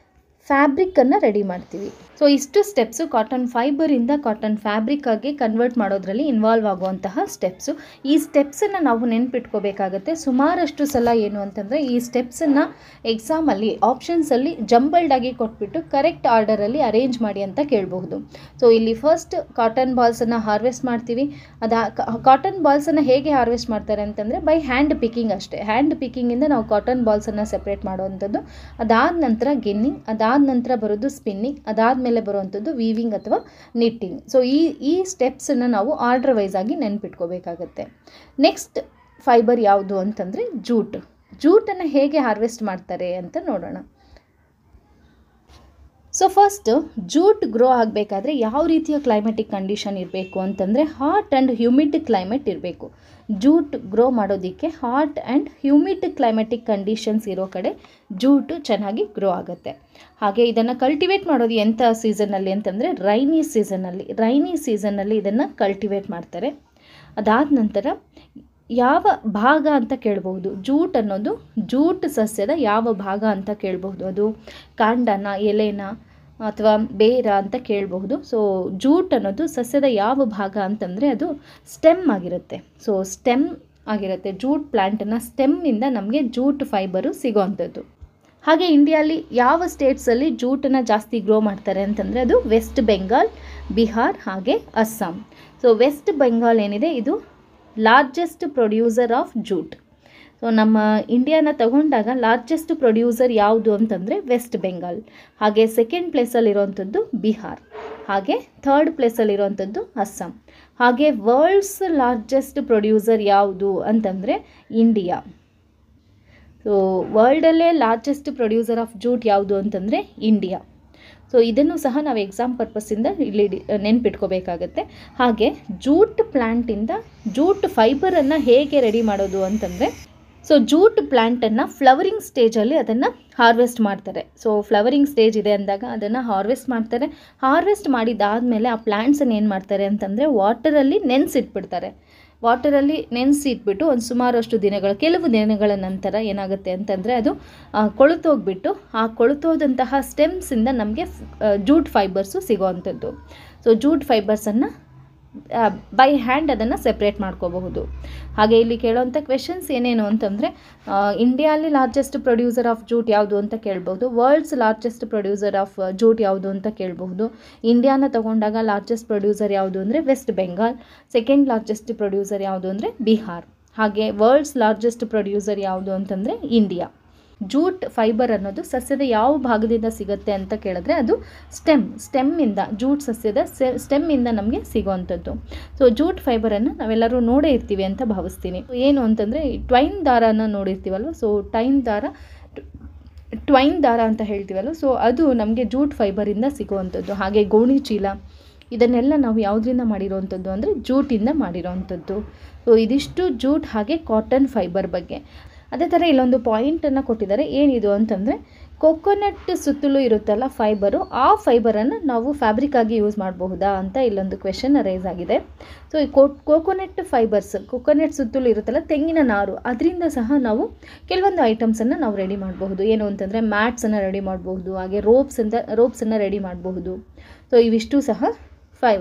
ಫ್ಯಾಬ್ರಿಕ್ಕನ್ನು ರೆಡಿ ಮಾಡ್ತೀವಿ. ಸೊ ಇಷ್ಟು ಸ್ಟೆಪ್ಸು ಕಾಟನ್ ಫೈಬರಿಂದ ಕಾಟನ್ ಫ್ಯಾಬ್ರಿಕ್ಕಾಗಿ ಕನ್ವರ್ಟ್ ಮಾಡೋದ್ರಲ್ಲಿ ಇನ್ವಾಲ್ವ್ ಆಗುವಂತಹ ಸ್ಟೆಪ್ಸು. ಈ ಸ್ಟೆಪ್ಸನ್ನು ನಾವು ನೆನ್ಪಿಟ್ಕೋಬೇಕಾಗತ್ತೆ. ಸುಮಾರಷ್ಟು ಸಲ ಏನು ಅಂತಂದರೆ ಈ ಸ್ಟೆಪ್ಸನ್ನು ಎಕ್ಸಾಮಲ್ಲಿ ಆಪ್ಷನ್ಸಲ್ಲಿ ಜಂಬಲ್ಡಾಗಿ ಕೊಟ್ಬಿಟ್ಟು ಕರೆಕ್ಟ್ ಆರ್ಡರಲ್ಲಿ ಅರೇಂಜ್ ಮಾಡಿ ಅಂತ ಕೇಳಬಹುದು. ಸೊ ಇಲ್ಲಿ ಫಸ್ಟ್ ಕಾಟನ್ ಬಾಲ್ಸನ್ನು ಹಾರ್ವೆಸ್ಟ್ ಮಾಡ್ತೀವಿ. ಕಾಟನ್ ಬಾಲ್ಸನ್ನು ಹೇಗೆ ಹಾರ್ವೆಸ್ಟ್ ಮಾಡ್ತಾರೆ ಅಂತಂದರೆ ಬೈ ಹ್ಯಾಂಡ್ ಪಿಕ್ಕಿಂಗ್ ಅಷ್ಟೇ. ಹ್ಯಾಂಡ್ ಪಿಕ್ಕಿಂಗಿಂದ ನಾವು ಕಾಟನ್ ಬಾಲ್ಸನ್ನು ಸೆಪ್ರೇಟ್ ಮಾಡುವಂಥದ್ದು. ಅದಾದ ನಂತರ ಗಿನ್ನಿಂಗ್, ಅದಾದ ನಂತರ ಬರೋದು ಸ್ಪಿನ್ನಿಂಗ್, ಅದಾದಮೇಲೆ ಬರುವಂಥದ್ದು ವೀವಿಂಗ್ ಅಥವಾ ನಿಟ್ಟಿಂಗ್. ಸೊ ಈ ಸ್ಟೆಪ್ಸನ್ನು ನಾವು ಆರ್ಡರ್ ವೈಸ್ ಆಗಿ ನೆನ್ಪಿಟ್ಕೋಬೇಕಾಗತ್ತೆ. ನೆಕ್ಸ್ಟ್ ಫೈಬರ್ ಯಾವುದು ಅಂತಂದರೆ ಜೂಟನ್ನು ಹೇಗೆ ಹಾರ್ವೆಸ್ಟ್ ಮಾಡ್ತಾರೆ ಅಂತ ನೋಡೋಣ. ಸೊ ಫಸ್ಟು ಜೂಟ್ ಗ್ರೋ ಆಗಬೇಕಾದ್ರೆ ಯಾವ ರೀತಿಯ ಕ್ಲೈಮೆಟಿಕ್ ಕಂಡೀಷನ್ ಇರಬೇಕು ಅಂತಂದರೆ ಹಾಟ್ ಆ್ಯಂಡ್ ಹ್ಯೂಮಿಡ್ ಕ್ಲೈಮೇಟ್ ಇರಬೇಕು. ಜೂಟ್ ಗ್ರೋ ಮಾಡೋದಕ್ಕೆ hot and humid climatic conditions ಇರೋ ಕಡೆ ಜೂಟು ಚೆನ್ನಾಗಿ ಗ್ರೋ ಆಗುತ್ತೆ. ಹಾಗೆ ಇದನ್ನು ಕಲ್ಟಿವೇಟ್ ಮಾಡೋದು ಎಂಥ ಸೀಸನ್ನಲ್ಲಿ ಅಂತಂದರೆ ರೈನಿ ಸೀಸನ್ನಲ್ಲಿ ಇದನ್ನು ಕಲ್ಟಿವೇಟ್ ಮಾಡ್ತಾರೆ. ಅದಾದ ನಂತರ ಯಾವ ಭಾಗ ಅಂತ ಕೇಳಬಹುದು. ಜೂಟ್ ಅನ್ನೋದು ಜೂಟ್ ಸಸ್ಯದ ಯಾವ ಭಾಗ ಅಂತ ಕೇಳಬಹುದು. ಅದು ಕಾಂಡನ, ಎಲೆನ ಅಥವಾ ಬೇರ ಅಂತ ಕೇಳಬಹುದು. ಸೊ ಜೂಟ್ ಅನ್ನೋದು ಸಸ್ಯದ ಯಾವ ಭಾಗ ಅಂತಂದರೆ ಅದು ಸ್ಟೆಮ್ ಆಗಿರುತ್ತೆ. ಸೊ ಸ್ಟೆಮ್ ಆಗಿರುತ್ತೆ. ಜೂಟ್ ಪ್ಲ್ಯಾಂಟನ್ನು ಸ್ಟೆಮ್ಮಿಂದ ನಮಗೆ ಜೂಟ್ ಫೈಬರು ಸಿಗೋವಂಥದ್ದು. ಹಾಗೆ ಇಂಡಿಯಾಲಿ ಯಾವ ಸ್ಟೇಟ್ಸಲ್ಲಿ ಜೂಟನ್ನು ಜಾಸ್ತಿ ಗ್ರೋ ಮಾಡ್ತಾರೆ ಅಂತಂದರೆ ಅದು ವೆಸ್ಟ್ ಬೆಂಗಾಲ್, ಬಿಹಾರ್ ಹಾಗೆ ಅಸ್ಸಾಂ. ಸೊ ವೆಸ್ಟ್ ಬೆಂಗಾಲ್ ಏನಿದೆ ಇದು largest producer of jute. So ನಮ್ಮ ಇಂಡಿಯಾನ ತಗೊಂಡಾಗ ಲಾರ್ಜೆಸ್ಟ್ ಪ್ರೊಡ್ಯೂಸರ್ ಯಾವುದು ಅಂತಂದರೆ ವೆಸ್ಟ್ ಬೆಂಗಾಲ್. ಹಾಗೆ ಸೆಕೆಂಡ್ ಪ್ಲೇಸಲ್ಲಿರುವಂಥದ್ದು ಬಿಹಾರ್. ಹಾಗೆ ಥರ್ಡ್ ಪ್ಲೇಸಲ್ಲಿರುವಂಥದ್ದು ಅಸ್ಸಾಂ. ಹಾಗೆ ವರ್ಲ್ಡ್ಸ್ ಲಾರ್ಜೆಸ್ಟ್ ಪ್ರೊಡ್ಯೂಸರ್ ಯಾವುದು ಅಂತಂದರೆ ಇಂಡಿಯಾ. ಸೊ ವರ್ಲ್ಡಲ್ಲೇ ಲಾರ್ಜೆಸ್ಟ್ ಪ್ರೊಡ್ಯೂಸರ್ ಆಫ್ ಜೂಟ್ ಯಾವುದು ಅಂತಂದರೆ ಇಂಡಿಯಾ. ಸೊ ಇದನ್ನು ಸಹ ನಾವು ಎಕ್ಸಾಮ್ ಪರ್ಪಸ್ಸಿಂದ ಇಲ್ಲಿ ನೆನ್ಪಿಟ್ಕೋಬೇಕಾಗತ್ತೆ. ಹಾಗೆ ಜೂಟ್ ಪ್ಲ್ಯಾಂಟಿಂದ ಜೂಟ್ ಫೈಬರನ್ನು ಹೇಗೆ ರೆಡಿ ಮಾಡೋದು ಅಂತಂದರೆ ಸೊ ಜೂಟ್ ಪ್ಲ್ಯಾಂಟನ್ನು ಫ್ಲವರಿಂಗ್ ಸ್ಟೇಜಲ್ಲಿ ಅದನ್ನು ಹಾರ್ವೆಸ್ಟ್ ಮಾಡ್ತಾರೆ. ಸೊ ಫ್ಲವರಿಂಗ್ ಸ್ಟೇಜ್ ಇದೆ ಅಂದಾಗ ಅದನ್ನು ಹಾರ್ವೆಸ್ಟ್ ಮಾಡ್ತಾರೆ. ಹಾರ್ವೆಸ್ಟ್ ಮಾಡಿದಾದಮೇಲೆ ಆ ಪ್ಲ್ಯಾಂಟ್ಸನ್ನು ಏನು ಮಾಡ್ತಾರೆ ಅಂತಂದರೆ ವಾಟರಲ್ಲಿ ನೆನೆಸಿಟ್ಬಿಡ್ತಾರೆ. ವಾಟರಲ್ಲಿ ನೆನೆಸಿಟ್ಬಿಟ್ಟು ಒಂದು ಸುಮಾರಷ್ಟು ಕೆಲವು ದಿನಗಳ ನಂತರ ಏನಾಗುತ್ತೆ ಅಂತಂದರೆ ಅದು ಕೊಳೆತೋಗ್ಬಿಟ್ಟು ಆ ಕೊಳೆತೋದಂತಹ ಸ್ಟೆಮ್ಸಿಂದ ನಮಗೆ ಜೂಟ್ ಫೈಬರ್ಸು ಸಿಗೋವಂಥದ್ದು. ಸೊ ಜೂಟ್ ಫೈಬರ್ಸನ್ನು ಬೈ ಹ್ಯಾಂಡ್ ಅದನ್ನು ಸೆಪ್ರೇಟ್ ಮಾಡ್ಕೋಬಹುದು. ಹಾಗೆ ಇಲ್ಲಿ ಕೇಳೋವಂಥ ಕ್ವೆಶನ್ಸ್ ಏನೇನು ಅಂತಂದರೆ ಇಂಡಿಯಾಲಿ ಲಾರ್ಜೆಸ್ಟ್ ಪ್ರೊಡ್ಯೂಸರ್ ಆಫ್ ಜೂಟ್ ಯಾವುದು ಅಂತ ಕೇಳ್ಬೋದು. World's largest producer of jute ಯಾವುದು ಅಂತ ಕೇಳಬಹುದು. ಇಂಡಿಯಾನ ತಗೊಂಡಾಗ ಲಾರ್ಜೆಸ್ಟ್ ಪ್ರೊಡ್ಯೂಸರ್ ಯಾವುದು ಅಂದರೆ West Bengal. Second largest producer ಯಾವುದು ಅಂದರೆ ಬಿಹಾರ್. ಹಾಗೆ ವರ್ಲ್ಡ್ಸ್ ಲಾರ್ಜೆಸ್ಟ್ ಪ್ರೊಡ್ಯೂಸರ್ ಯಾವುದು ಅಂತಂದರೆ ಇಂಡಿಯಾ. ಜೂಟ್ ಫೈಬರ್ ಅನ್ನೋದು ಸಸ್ಯದ ಯಾವ ಭಾಗದಿಂದ ಸಿಗುತ್ತೆ ಅಂತ ಕೇಳಿದ್ರೆ ಅದು ಸ್ಟೆಮ್ಮಿಂದ, ಜೂಟ್ ಸಸ್ಯದ ಸ್ಟೆಮ್ಮಿಂದ ನಮಗೆ ಸಿಗೋವಂಥದ್ದು. ಸೊ ಜೂಟ್ ಫೈಬರನ್ನು ನಾವೆಲ್ಲರೂ ನೋಡೇ ಇರ್ತೀವಿ ಅಂತ ಭಾವಿಸ್ತೀನಿ. ಏನು ಅಂತಂದರೆ ಟ್ವೈನ್ ದಾರನ ನೋಡಿರ್ತೀವಲ್ವ. ಸೊ ಟ್ವೈನ್ ದಾರ ಅಂತ ಹೇಳ್ತೀವಲ್ವ. ಸೊ ಅದು ನಮಗೆ ಜೂಟ್ ಫೈಬರಿಂದ ಸಿಗುವಂಥದ್ದು. ಹಾಗೆ ಗೋಣಿ ಚೀಲ ಇದನ್ನೆಲ್ಲ ನಾವು ಯಾವುದರಿಂದ ಮಾಡಿರೋವಂಥದ್ದು ಅಂದರೆ ಜೂಟಿಂದ ಮಾಡಿರೋವಂಥದ್ದು. ಸೊ ಇದಿಷ್ಟು ಜೂಟ್ ಹಾಗೆ ಕಾಟನ್ ಫೈಬರ್ ಬಗ್ಗೆ. ಅದೇ ಥರ ಇಲ್ಲೊಂದು ಪಾಯಿಂಟನ್ನು ಕೊಟ್ಟಿದ್ದಾರೆ. ಏನಿದು ಅಂತಂದರೆ ಕೊಕೊನಟ್ ಸುತ್ತಲೂ ಇರುತ್ತಲ್ಲ ಫೈಬರು, ಆ ಫೈಬರನ್ನು ನಾವು ಫ್ಯಾಬ್ರಿಕ್ ಆಗಿ ಯೂಸ್ ಮಾಡಬಹುದಾ ಅಂತ ಇಲ್ಲೊಂದು ಕ್ವೆಶನ್ ರೈಸ್ ಆಗಿದೆ. ಸೊ ಈ ಕೋಕೋನಟ್ ಫೈಬರ್ಸ್, ಕೊಕೊನಟ್ ಸುತ್ತಲೂ ಇರುತ್ತಲ್ಲ ತೆಂಗಿನ ನಾರು, ಅದರಿಂದ ಸಹ ನಾವು ಕೆಲವೊಂದು ಐಟಮ್ಸನ್ನು ನಾವು ರೆಡಿ ಮಾಡಬಹುದು. ಏನು ಅಂತಂದರೆ ಮ್ಯಾಟ್ಸನ್ನು ರೆಡಿ ಮಾಡಬಹುದು. ಹಾಗೆ ರೋಪ್ಸನ್ನು ರೆಡಿ ಮಾಡಬಹುದು. ಸೊ ಇವಿಷ್ಟು ಸಹ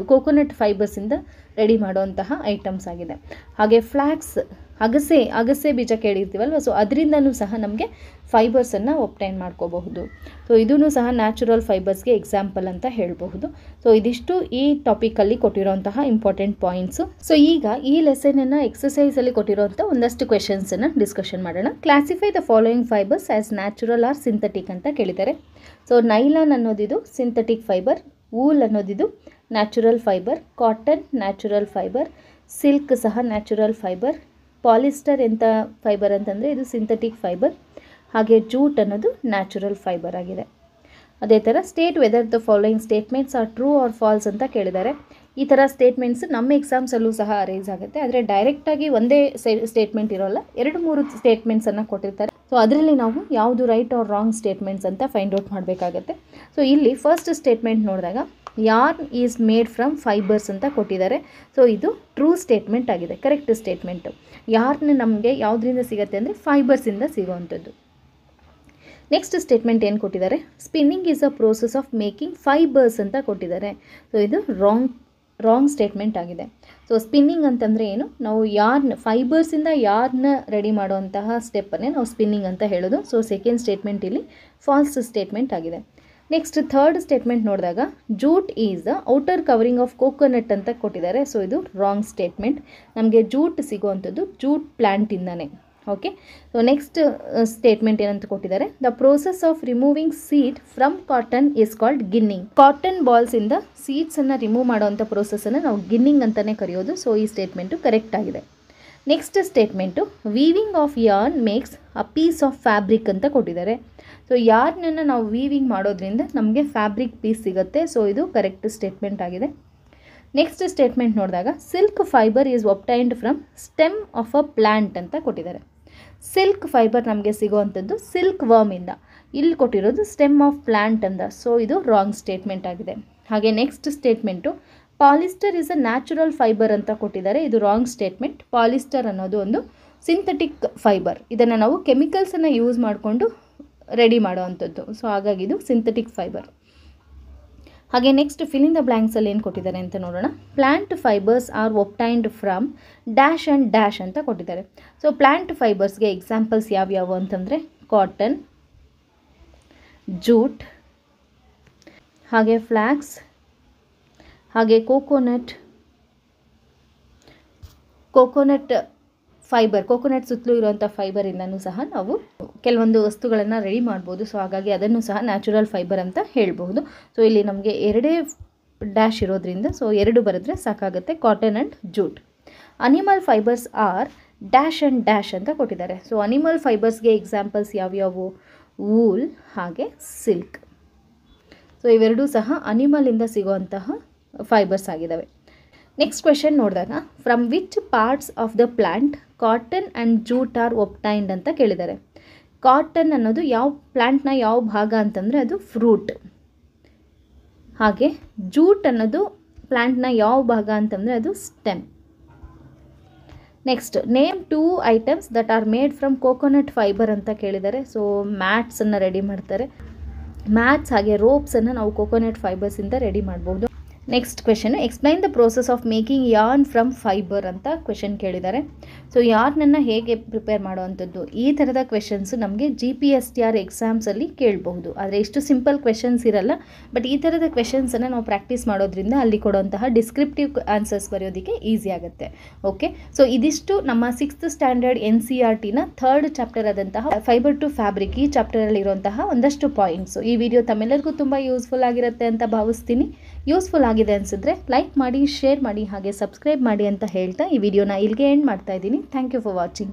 ಕೋಕೋನಟ್ ಫೈಬರ್ಸಿಂದ ರೆಡಿ ಮಾಡುವಂತಹ ಐಟಮ್ಸ್ ಆಗಿದೆ. ಹಾಗೆ ಫ್ಲ್ಯಾಕ್ಸ್, ಅಗಸೆ ಬೀಜ ಕೇಳಿರ್ತೀವಲ್ವ. ಸೊ ಅದರಿಂದನೂ ಸಹ ನಮಗೆ ಫೈಬರ್ಸನ್ನು ಒಬ್ಟೈನ್ ಮಾಡ್ಕೋಬಹುದು. ಸೊ ಇದೂ ಸಹ ನ್ಯಾಚುರಲ್ ಫೈಬರ್ಸ್ಗೆ ಎಕ್ಸಾಂಪಲ್ ಅಂತ ಹೇಳಬಹುದು. ಸೊ ಇದಿಷ್ಟು ಈ ಟಾಪಿಕಲ್ಲಿ ಕೊಟ್ಟಿರೋಂತಹ ಇಂಪಾರ್ಟೆಂಟ್ ಪಾಯಿಂಟ್ಸು. ಸೊ ಈಗ ಈ ಲೆಸನನ್ನು ಎಕ್ಸಸೈಸಲ್ಲಿ ಕೊಟ್ಟಿರೋಂಥ ಒಂದಷ್ಟು ಕ್ವೆಶನ್ಸನ್ನು ಡಿಸ್ಕಷನ್ ಮಾಡೋಣ. Classify the following fibres as natural or synthetic ಅಂತ ಕೇಳಿದ್ದಾರೆ. ಸೊ ನೈಲಾನ್ ಅನ್ನೋದಿದು ಸಿಂಥೆಟಿಕ್ ಫೈಬರ್, ವೂಲ್ ಅನ್ನೋದಿದು natural fibre, cotton natural fibre, silk ಸಹ ನ್ಯಾಚುರಲ್ ಫೈಬರ್, ಪಾಲಿಸ್ಟರ್ ಎಂಥ ಫೈಬರ್ ಅಂತಂದರೆ ಇದು ಸಿಂಥೆಟಿಕ್ ಫೈಬರ್, ಹಾಗೆ ಜೂಟ್ ಅನ್ನೋದು ನ್ಯಾಚುರಲ್ ಫೈಬರ್ ಆಗಿದೆ. ಅದೇ ಥರ state whether the following statements are true or false ಅಂತ ಕೇಳಿದ್ದಾರೆ. ಈ ಥರ ಸ್ಟೇಟ್ಮೆಂಟ್ಸ್ ನಮ್ಮ ಎಕ್ಸಾಮ್ಸಲ್ಲೂ ಸಹ ಅರೇಸ್ ಆಗುತ್ತೆ. ಆದರೆ ಡೈರೆಕ್ಟಾಗಿ ಒಂದೇ ಸ್ಟೇಟ್ಮೆಂಟ್ ಇರೋಲ್ಲ, 2-3 ಸ್ಟೇಟ್ಮೆಂಟ್ಸನ್ನು ಕೊಟ್ಟಿರ್ತಾರೆ. ಸೊ ಅದರಲ್ಲಿ ನಾವು ಯಾವುದು ರೈಟ್ ಆರ್ ರಾಂಗ್ ಸ್ಟೇಟ್ಮೆಂಟ್ಸ್ ಅಂತ ಫೈಂಡ್ ಔಟ್ ಮಾಡಬೇಕಾಗತ್ತೆ. ಸೊ ಇಲ್ಲಿ ಫಸ್ಟ್ ಸ್ಟೇಟ್ಮೆಂಟ್ ನೋಡಿದಾಗ yarn is made from fibres ಅಂತ ಕೊಟ್ಟಿದ್ದಾರೆ. ಸೊ ಇದು ಟ್ರೂ ಸ್ಟೇಟ್ಮೆಂಟ್ ಆಗಿದೆ, ಕರೆಕ್ಟ್ ಸ್ಟೇಟ್ಮೆಂಟು. ಯಾರ್ನ್ ನಮಗೆ ಯಾವುದರಿಂದ ಸಿಗುತ್ತೆ ಅಂದರೆ ಫೈಬರ್ಸಿಂದ ಸಿಗೋವಂಥದ್ದು. ನೆಕ್ಸ್ಟ್ ಸ್ಟೇಟ್ಮೆಂಟ್ ಏನು ಕೊಟ್ಟಿದ್ದಾರೆ, spinning is a process of making fibres ಅಂತ ಕೊಟ್ಟಿದ್ದಾರೆ. ಸೊ ಇದು ರಾಂಗ್ ಸ್ಟೇಟ್ಮೆಂಟ್ ಆಗಿದೆ. ಸೊ ಸ್ಪಿನ್ನಿಂಗ್ ಅಂತಂದರೆ ಏನು, ನಾವು ಯಾರ್ನ್ ಫೈಬರ್ಸಿಂದ ಯಾರ್ನ ರೆಡಿ ಮಾಡುವಂತಹ ಸ್ಟೆಪ್ಪನ್ನೇ ನಾವು ಸ್ಪಿನ್ನಿಂಗ್ ಅಂತ ಹೇಳೋದು. ಸೊ ಸೆಕೆಂಡ್ ಸ್ಟೇಟ್ಮೆಂಟ್ ಇಲ್ಲಿ ಫಾಲ್ಸ್ ಸ್ಟೇಟ್ಮೆಂಟ್ ಆಗಿದೆ. ನೆಕ್ಸ್ಟ್ ಥರ್ಡ್ ಸ್ಟೇಟ್ಮೆಂಟ್ ನೋಡಿದಾಗ jute is the outer covering of coconut ಅಂತ ಕೊಟ್ಟಿದ್ದಾರೆ. ಸೊ ಇದು ರಾಂಗ್ ಸ್ಟೇಟ್ಮೆಂಟ್. ನಮಗೆ ಜೂಟ್ ಸಿಗುವಂಥದ್ದು ಜೂಟ್ ಪ್ಲ್ಯಾಂಟಿಂದನೇ. ಓಕೆ, ಸೊ ನೆಕ್ಸ್ಟ್ ಸ್ಟೇಟ್ಮೆಂಟ್ ಏನಂತ ಕೊಟ್ಟಿದ್ದಾರೆ, the process of removing seed from cotton is called ginning. Cotton ಬಾಲ್ಸಿಂದ ಸೀಡ್ಸನ್ನು ರಿಮೂವ್ ಮಾಡೋವಂಥ ಪ್ರೋಸೆಸ್ಸನ್ನು ನಾವು ಗಿನ್ನಿಂಗ್ ಅಂತಲೇ ಕರೆಯೋದು. ಸೊ ಈ ಸ್ಟೇಟ್ಮೆಂಟು ಕರೆಕ್ಟ್ ಆಗಿದೆ. Next statement weaving of yarn makes a piece of fabric ಅಂತ ಕೊಟ್ಟಿದ್ದಾರೆ. ಸೊ ಯಾರ್ನನ್ನು ನಾವು ವೀವಿಂಗ್ ಮಾಡೋದ್ರಿಂದ ನಮಗೆ ಫ್ಯಾಬ್ರಿಕ್ ಪೀಸ್ ಸಿಗುತ್ತೆ. ಸೊ ಇದು ಕರೆಕ್ಟ್ ಸ್ಟೇಟ್ಮೆಂಟ್ ಆಗಿದೆ. ನೆಕ್ಸ್ಟ್ ಸ್ಟೇಟ್ಮೆಂಟ್ ನೋಡಿದಾಗ silk fibre is obtained from stem of a plant ಅಂತ ಕೊಟ್ಟಿದ್ದಾರೆ. ಸಿಲ್ಕ್ ಫೈಬರ್ ನಮಗೆ ಸಿಗುವಂಥದ್ದು ಸಿಲ್ಕ್ ವರ್ಮಿಂದ, ಇಲ್ಲಿ ಕೊಟ್ಟಿರೋದು ಸ್ಟೆಮ್ ಆಫ್ ಪ್ಲ್ಯಾಂಟ್ ಅಂತ. ಸೊ ಇದು ರಾಂಗ್ ಸ್ಟೇಟ್ಮೆಂಟ್ ಆಗಿದೆ. ಹಾಗೆ next statement polyester is a natural fibre ಅಂತ ಕೊಟ್ಟಿದ್ದಾರೆ. ಇದು ರಾಂಗ್ ಸ್ಟೇಟ್ಮೆಂಟ್. ಪಾಲಿಸ್ಟರ್ ಅನ್ನೋದು ಒಂದು ಸಿಂಥೆಟಿಕ್ ಫೈಬರ್. ಇದನ್ನು ನಾವು ಕೆಮಿಕಲ್ಸನ್ನು ಯೂಸ್ ಮಾಡಿಕೊಂಡು ರೆಡಿ ಮಾಡೋವಂಥದ್ದು. ಸೊ ಹಾಗಾಗಿ ಇದು ಸಿಂಥೆಟಿಕ್ ಫೈಬರ್. ಹಾಗೆ ನೆಕ್ಸ್ಟ್ ಫಿಲ್ ಇನ್ ದ ಬ್ಲ್ಯಾಂಕ್ಸಲ್ಲಿ ಏನು ಕೊಟ್ಟಿದ್ದಾರೆ ಅಂತ ನೋಡೋಣ. Plant fibres are obtained from dash and dash ಅಂತ ಕೊಟ್ಟಿದ್ದಾರೆ. ಸೊ ಪ್ಲ್ಯಾಂಟ್ ಫೈಬರ್ಸ್ಗೆ ಎಕ್ಸಾಂಪಲ್ಸ್ ಯಾವ್ಯಾವು ಅಂತಂದರೆ ಕಾಟನ್, ಜೂಟ್, ಹಾಗೆ ಫ್ಲ್ಯಾಕ್ಸ್, ಹಾಗೆ ಕೋಕೋನಟ್ ಫೈಬರ್, ಕೋಕೋನಟ್ ಸುತ್ತಲೂ ಇರುವಂಥ ಫೈಬರಿಂದನೂ ಸಹ ನಾವು ಕೆಲವೊಂದು ವಸ್ತುಗಳನ್ನು ರೆಡಿ ಮಾಡ್ಬೋದು. ಸೊ ಹಾಗಾಗಿ ಅದನ್ನು ಸಹ ನ್ಯಾಚುರಲ್ ಫೈಬರ್ ಅಂತ ಹೇಳ್ಬೋದು. ಸೊ ಇಲ್ಲಿ ನಮಗೆ ಎರಡೇ ಡ್ಯಾಶ್ ಇರೋದ್ರಿಂದ ಸೊ 2 ಬರೆದ್ರೆ ಸಾಕಾಗುತ್ತೆ, cotton and jute. Animal fibres are dash and dash ಅಂತ ಕೊಟ್ಟಿದ್ದಾರೆ. ಸೊ ಅನಿಮಲ್ ಫೈಬರ್ಸ್ಗೆ ಎಕ್ಸಾಂಪಲ್ಸ್ ಯಾವ್ಯಾವು, ವೂಲ್ ಹಾಗೆ ಸಿಲ್ಕ್. ಸೊ ಇವೆರಡೂ ಸಹ ಅನಿಮಲಿಂದ ಸಿಗುವಂತಹ ಫೈಬರ್ಸ್ ಆಗಿದ್ದಾವೆ. ನೆಕ್ಸ್ಟ್ ಕ್ವೆಶನ್ ನೋಡಿದಾಗ from which parts of the plant cotton and jute are obtained ಅಂತ ಕೇಳಿದ್ದಾರೆ. ಕಾಟನ್ ಅನ್ನೋದು ಯಾವ ಪ್ಲ್ಯಾಂಟ್ನ ಯಾವ ಭಾಗ ಅಂತಂದರೆ ಅದು ಫ್ರೂಟ್. ಹಾಗೆ ಜೂಟ್ ಅನ್ನೋದು ಪ್ಲ್ಯಾಂಟ್ನ ಯಾವ ಭಾಗ ಅಂತಂದರೆ ಅದು stem. Next name 2 items that are made from coconut fibre ಅಂತ ಕೇಳಿದ್ದಾರೆ. ಸೊ ಮ್ಯಾಟ್ಸನ್ನು ರೆಡಿ ಮಾಡ್ತಾರೆ. ಮ್ಯಾಟ್ಸ್ ಹಾಗೆ ರೋಪ್ಸನ್ನು ನಾವು ಕೋಕೋನಟ್ ಫೈಬರ್ಸಿಂದ ರೆಡಿ ಮಾಡ್ಬೋದು. Next question explain the process of making yarn from fibre ಅಂತ ಕ್ವೆಶನ್ ಕೇಳಿದ್ದಾರೆ. ಸೊ ಯಾರ್ನನ್ನು ಹೇಗೆ ಪ್ರಿಪೇರ್ ಮಾಡುವಂಥದ್ದು, ಈ ಥರದ ಕ್ವೆಶನ್ಸು ನಮಗೆ GPSTR ಎಕ್ಸಾಮ್ಸಲ್ಲಿ ಕೇಳಬಹುದು. ಆದರೆ ಇಷ್ಟು ಸಿಂಪಲ್ ಕ್ವೆಶನ್ಸ್ ಇರಲ್ಲ. ಬಟ್ ಈ ಥರದ ಕ್ವೆಶನ್ಸನ್ನು ನಾವು ಪ್ರಾಕ್ಟೀಸ್ ಮಾಡೋದ್ರಿಂದ ಅಲ್ಲಿ ಕೊಡುವಂತಹ ಡಿಸ್ಕ್ರಿಪ್ಟಿವ್ ಆನ್ಸರ್ಸ್ ಬರೆಯೋದಕ್ಕೆ ಈಸಿ ಆಗುತ್ತೆ. ಓಕೆ, ಸೊ ಇದಿಷ್ಟು ನಮ್ಮ 6th ಸ್ಟ್ಯಾಂಡರ್ಡ್ NCERTನ 3rd ಚಾಪ್ಟರ್ ಆದಂತಹ ಫೈಬರ್ ಟು ಫ್ಯಾಬ್ರಿಕ್ ಈ ಚಾಪ್ಟರಲ್ಲಿರುವಂತಹ ಒಂದಷ್ಟು ಪಾಯಿಂಟ್ಸು. ಈ ವಿಡಿಯೋ ತಮ್ಮೆಲ್ಲರಿಗೂ ತುಂಬ ಯೂಸ್ಫುಲ್ ಆಗಿರುತ್ತೆ ಅಂತ ಭಾವಿಸ್ತೀನಿ. ಯೂಸ್ಫುಲ್ ಆಗಿದೆ ಅನಿಸಿದ್ರೆ ಲೈಕ್ ಮಾಡಿ, ಶೇರ್ ಮಾಡಿ, ಹಾಗೆ ಸಬ್ಸ್ಕ್ರೈಬ್ ಮಾಡಿ ಅಂತ ಹೇಳ್ತಾ ಈ ವಿಡಿಯೋನ ಇಲ್ಲಿಗೆ ಎಂಡ್ ಮಾಡ್ತಾ ಇದ್ದೀನಿ. Thank you for watching.